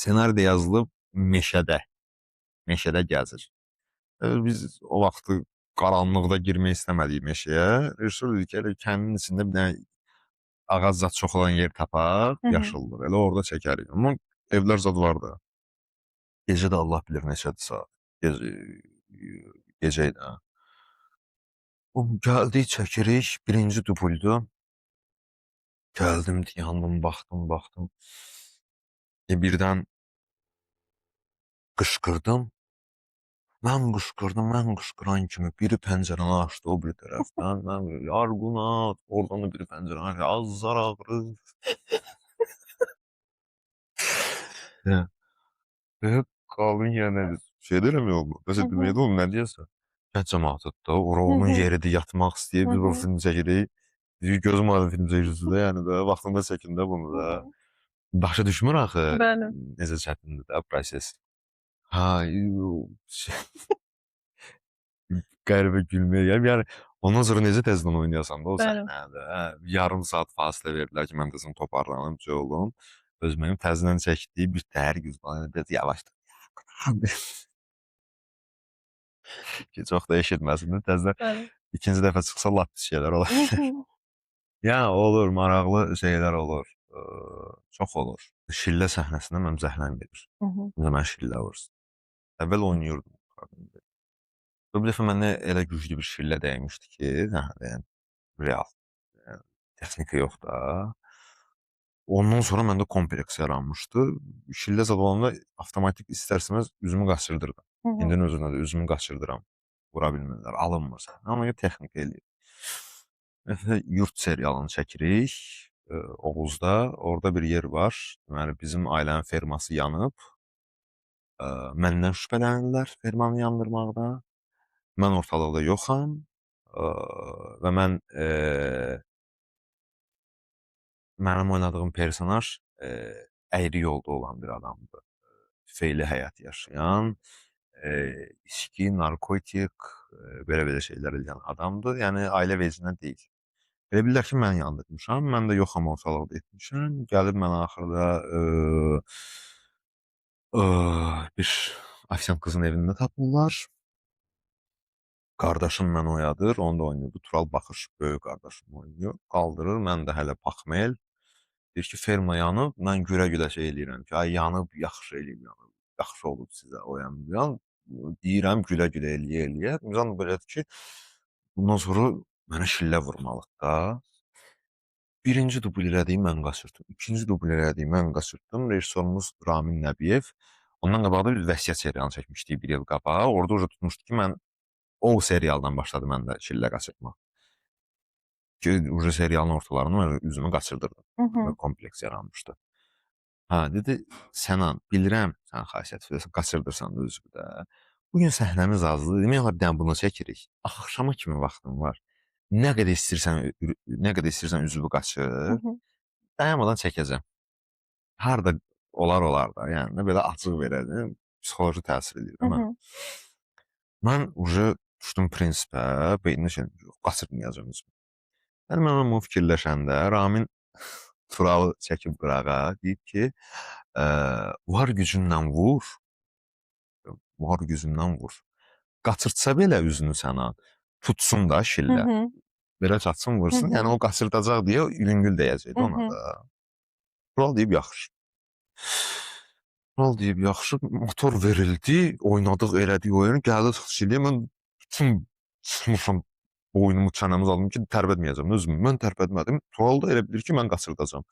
Senaridə yazılıb meşədə gəzir. Biz o vaxtı qaranlıqda girmək istəmədik meşəyə. Rejissor dedi ki, elə kəndin içində bir dənə ağac zad çox olan yer tapaq, Hı hı. yaşıllıq. Elə orada çəkərik. Amma evlər zad var da. Gecə də Allah bilir neçədir saat. Gecə idi. Hə. O gəldik, çəkirik. Birinci dubuldu. Gəldim, dayandım, baxdım. Birdən qışqırdım. Mən qışqıran kimi biri pəncərəni açdı o bir tərəfdən. Mən Yarğunat, oradan da biri pəncərəni açdı. Azar ağrı. Hə. Hep qaldım yenə şey deyirəm ya, Hı nəsə hı. deməkdə oğlum nə deyəsən? Kənd cəmaətidir da, ora Hı onun hı. yeridir, yatmaq istəyir, Hı biz o hı. film çəkirik. Gözüm aydın film çəkirsiniz də, yəni də vaxtında çəkin də bunu Hı da. hı. Başa düşmür axı Bəli. necə çətindir də proses. Ha, qəribə gülməyə gəlib. Yəni ondan sonra necə təzədən oynayasan da o Bəli. səhnədə. Hə, yarım saat fasilə verdilər ki, mən qızım toparlanım, olum. Özümün təzədən çəkdiyi bir təhər güz var. Biraz yavaşdır. Ki, çox da eşitməsin də təzədən Bəli. ikinci dəfə çıxsa lap pis şeylər olar. Hı hı. Yəni olur, maraqlı şeylər olur. Çox olur. Şillə səhnəsində mənim zəhləm gedir. Hı hı. Mən şillə vursun. Əvvəl oynayırdım. Bu dəfə mənə elə güclü bir şillə dəymişdi ki, yəni real. Yəni, texnika yox da. Ondan sonra məndə kompleks yaranmışdı. Şillə zad olanda avtomatik istər-istəməz üzümü qaçırdırdım. Hı hı. İndinin özündə də üzümü qaçırdıram. Vura bilmirlər, alınmır sən. Amma texnika eləyir. Məsələn, Yurd serialını çəkirik Oğuzda. Orada bir yer var. Deməli, bizim ailənin ferması yanıb. Məndən şübhələnirlər fermanı yandırmaqda. Mən ortalıqda yoxam və mənim oynadığım personaj əyri yolda olan bir adamdır. Feyli həyat yaşayan, içki, narkotik, belə-belə şeylər edən adamdır. Yəni ailə vecindən deyil. Elə bilirlər ki, mən yandırmışam. Mən də yoxam, ortalıqda etmişəm. Gəlib mənə axırda bir ofisiant qızın evində tapırlar. Qardaşım məni oyadır, onu da oynayırdı. Tural Baxış, böyük qardaşım oynayır. Qaldırır, mən də hələ Paxmel. Deyir ki, ferma yanıb, mən gülə-gülə şey eləyirəm ki, ay yanıb, yaxşı eləyib yanıb. Yaxşı olub sizə o yan bu yan. Deyirəm gülə-gülə eləyə-eləyə. Müzən belədir ki, bundan sonra mənə şillə vurmalıdır da. Birinci dubl elədim, mən qaçırdım. İkinci dubl elədim, mən qaçırdım. Rejissorumuz Ramin Nəbiyev. Ondan qabaq da biz Vəsiyyət serialını çəkmişdik bir il qabaq. Orada uca tutmuşdu ki, mən o serialdan başladı məndə şillə qaçırtmaq. Ki, uca serialın ortalarında mən üzümü qaçırdırdım. Hı hı. Kompleks yaranmışdı. Ha, dedi, Sənan, bilirəm sən xasiyyət filmsə qaçırdırsan da özünü də. Bugün səhnəmiz azdır. Demək olar bir dənə bunu çəkirik. Axşama kimi vaxtın var. Nə qədər istəyirsən üzvü Hı qaçır. hı. Dayanmadan çəkəcəm. Harda olar da. Yəni belə açıq verədim. Psixoloji təsir edir Hı də mənə. hı. Mən uje düşdüm prinsipə, beynimdə şey, qaçırmayacağım özümü. Yəni mən onu fikirləşəndə Ramin Turalı çəkib qırağa, deyib ki, var gücünlə vur, var gücündən vur. Qaçırtsa belə üzünü sənə, tutsun da Hı şillə. hı. Belə çatsın Hı vursun. Yəni hı. o qaçırdacaq deyə yüngül deyəcəkdi Hı ona hı. da. Tural deyib yaxşı. Tural deyib yaxşı. Motor verildi, oynadıq, elədik oyunu. Gəldi çıxış eləyə mən bütün çıxmışam boynumu çənəmi aldım ki, tərpətməyəcəm özümü. Mən tərpətmədim. Tural da elə bilir ki, mən qaçırdacam.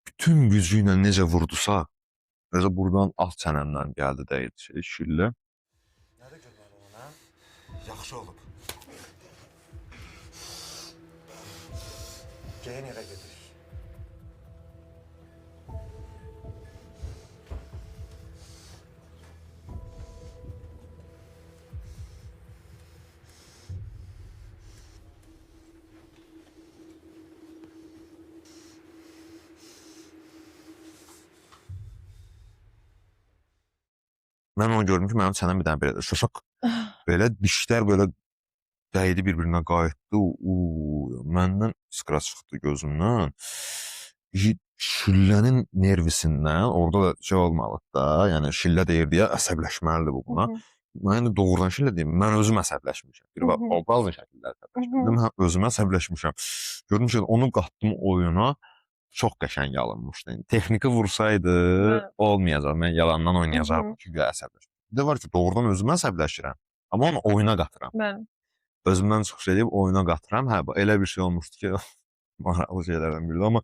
Bütün gücü ilə necə vurdusa, necə burdan alt çənəmdən gəldi dəydi şey, şillə. Nədə gülməli ona? Yaxşı olub. Gəlin evə gedirik. Mən onu gördüm ki, mənim çənəm bir dənə belədir. Şoşaq. Belə dişlər belə dəydi bir-birinə qayıtdı. Məndən iskra çıxdı gözümdən. Şillənin nervisindən orada da şey olmalıdır da. Yəni şillə deyir deyə əsəbləşməlidir bu Hı buna. hı. Mən indi doğrudan şillə deyim. Mən özüm əsəbləşmişəm. Bir Hı bax, hı. obrazlı şəkildə Hı əsəbləşmişəm. hı. Dedim, hə, özüm əsəbləşmişəm. Gördüm ki, onu qatdım oyuna. Çox qəşəng alınmışdı. Yəni, texniki vursaydı Bəli. olmayacaq. Mən yalandan Hı oynayacaqdım hı. ki, güya əsəbləşmişəm. Bir də var ki, doğrudan özümə əsəbləşirəm. Amma onu oyuna qatıram. Bəli. Özümdən çıxış edib oyuna qatıram. Hə, elə bir şey olmuşdu ki, maraqlı şeylərdən biridir. Amma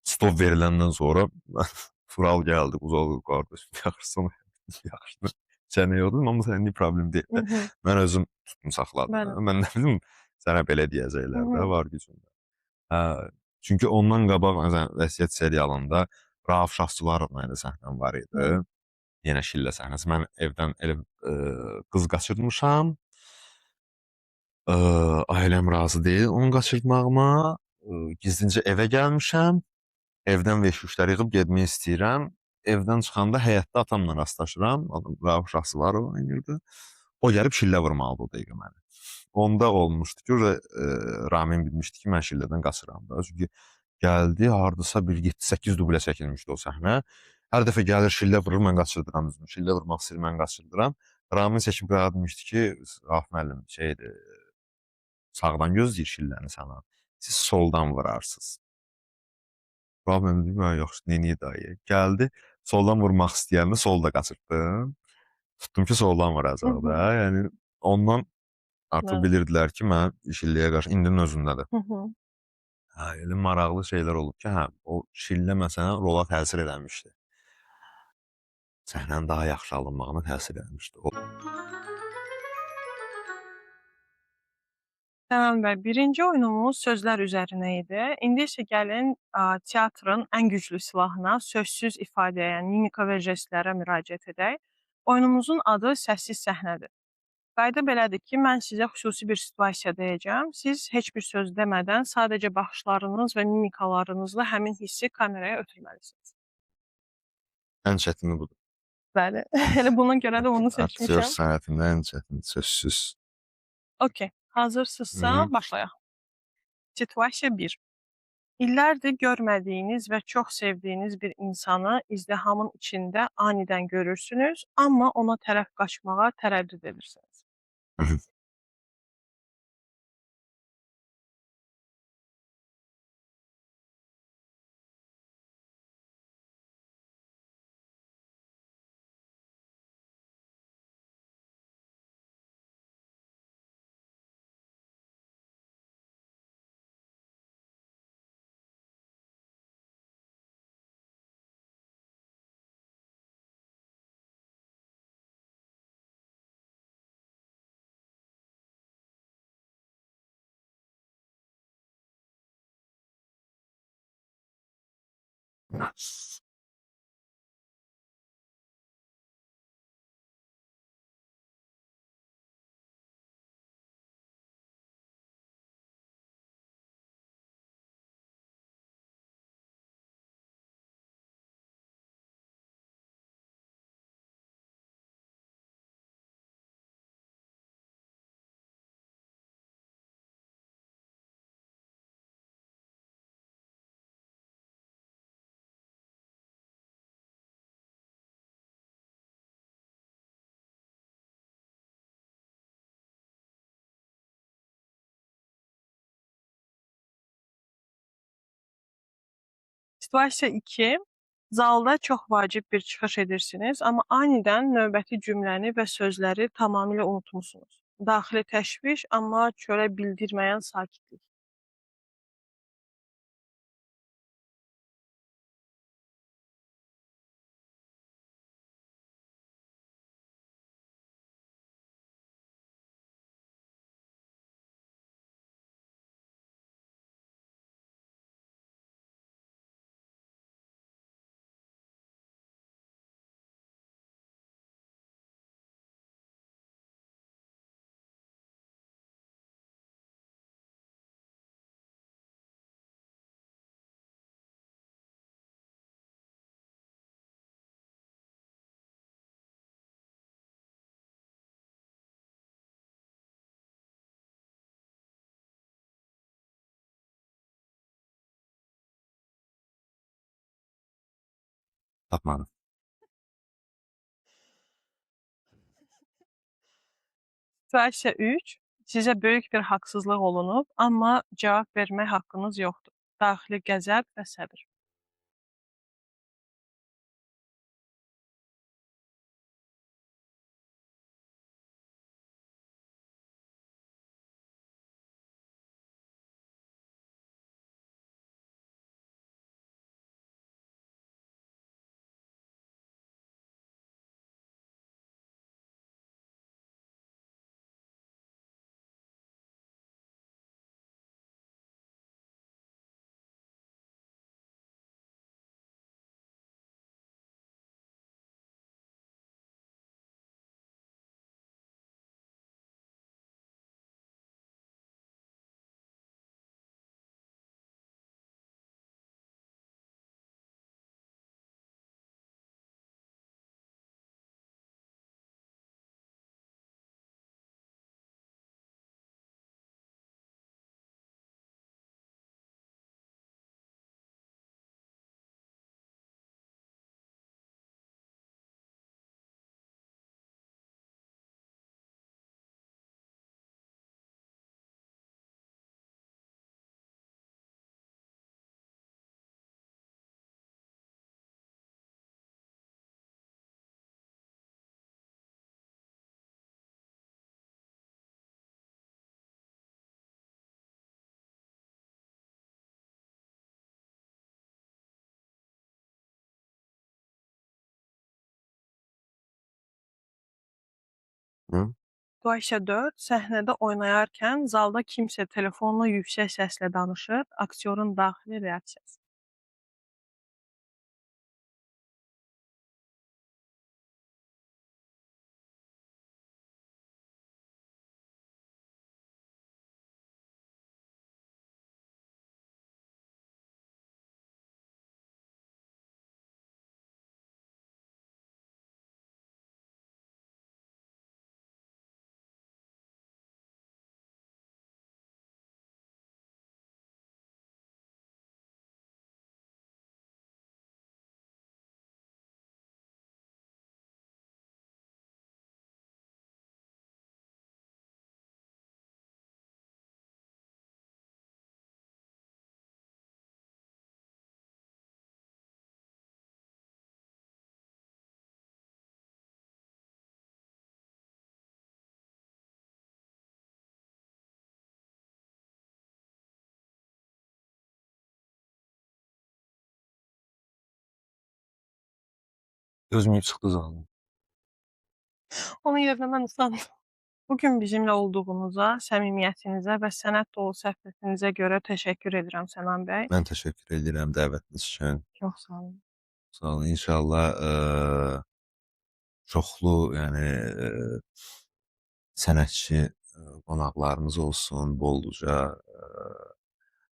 stop veriləndən sonra Tural gəldi, uzaq qardaşım, yaxşısan, yaxşıdır. Sən iyi oldun, amma sənin problem deyil Hı də. hı. Mən özüm tutdum, saxladım. Bəli. Mən nə bilim, sənə belə Hı deyəcəklər də, hı. var gücündə. Hə, çünki ondan qabaq məsələn Vəsiyyət serialında Rauf Şahsuvarovla ilə səhnəm var idi. Hı. Yenə şillə səhnəsi. Mən evdən elə qız qaçırtmışam. Ailəm razı deyil onu qaçırtmağıma. Gizlincə evə gəlmişəm. Evdən veşuşları yığıb getmək istəyirəm. Evdən çıxanda həyətdə atamla rastlaşıram. Rauf Şahsuvarov oynayırdı. O gəlib şillə vurmalıdı o dəqiqə məni. Onda olmuşdu ki, Ramin bilmişdi ki, mən şillədən qaçıram da. Çünki gəldi, hardasa bir 7-8 dublə çəkilmişdi o səhnə. Hər dəfə gəlir şillə vurur, mən qaçırdıram özümü. Şillə vurmaq istəyir, mən qaçırdıram. Ramin çəkib qırağa demişdi ki, Rauf müəllim şeydir, sağdan gözləyir şilləni sana. Siz soldan vurarsınız. Rauf müəllim dedi, "Hə, yaxşı, neyniyək dayı?" Gəldi, soldan vurmaq istəyəndə solda qaçırtdım. Tutdum ki, soldan Hı vuracaq da. hı. Yəni ondan artıq Bəli. bilirdilər ki, mən şilləyə qarşı indinin özündədir. Hı hı. Hə, elə maraqlı şeylər olub ki, hə, o şillə məsələn rola təsir eləmişdi. Səhnənin daha yaxşı alınmağına təsir eləmişdi. O Tamam bəy, birinci oyunumuz sözlər üzərinə idi. İndi isə gəlin teatrın ən güclü silahına, sözsüz ifadəyə, yəni mimika və jestlərə müraciət edək. Oyunumuzun adı səssiz səhnədir. Qayda belədir ki, mən sizə xüsusi bir situasiya deyəcəm. Siz heç bir söz demədən sadəcə baxışlarınız və mimikalarınızla həmin hissi kameraya ötürməlisiniz. ən çətini budur. Bəli. Elə buna görə də onu Aktyor seçmişəm. sənətində ən çətini sözsüz. Okay. Hazırsınızsa Hı. başlayaq. Situasiya 1. İllərdir görmədiyiniz və çox sevdiyiniz bir insanı izdihamın içində anidən görürsünüz, amma ona tərəf qaçmağa tərəddüd edirsiniz. Situasiya 2. Zalda çox vacib bir çıxış edirsiniz, amma anidən növbəti cümləni və sözləri tamamilə unutmusunuz. Daxili təşviş, amma çölə bildirməyən sakitlik. Tapmadım. Situasiya 3. Sizə böyük bir haqsızlıq olunub, amma cavab vermək haqqınız yoxdur. Daxili qəzəb və səbir. Hı? Situasiya 4. Səhnədə oynayarkən zalda kimsə telefonla yüksək səslə danışır, aktyorun daxili reaksiyası. Gözüm çıxdı zalım. Onun yerinə mən usandım. Bugün bizimlə olduğunuza, səmimiyyətinizə və sənət dolu söhbətinizə görə təşəkkür edirəm Sənan bəy. Mən təşəkkür edirəm dəvətiniz üçün. Çox sağ olun. Sağ olun. İnşallah çoxlu, yəni sənətçi qonaqlarımız olsun, bolluca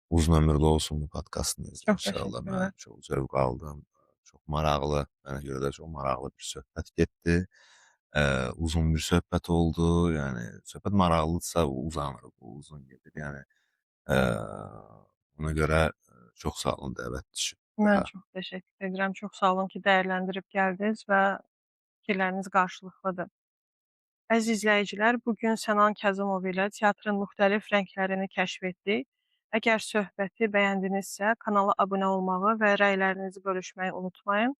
uzun ömürlü olsun bu podkastınız Çox inşallah. təşəkkürlər. Mən çox zövq aldım. Çox maraqlı, mənə görə də çox maraqlı bir söhbət getdi. Uzun bir söhbət oldu. Yəni söhbət maraqlıdırsa uzanır, bu uzun gedir. Yəni ona görə çox sağ olun dəvət üçün Mən daha. çox təşəkkür edirəm. Çox sağ olun ki, dəyərləndirib gəldiniz və fikirləriniz qarşılıqlıdır. Əziz izləyicilər, bu gün Sənan Kazımov ilə teatrın müxtəlif rənglərini kəşf etdik. Əgər söhbəti bəyəndinizsə, kanala abunə olmağı və rəylərinizi bölüşməyi unutmayın.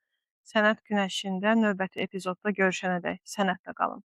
Sənət Günəşində növbəti epizodda görüşənədək sənətlə qalın.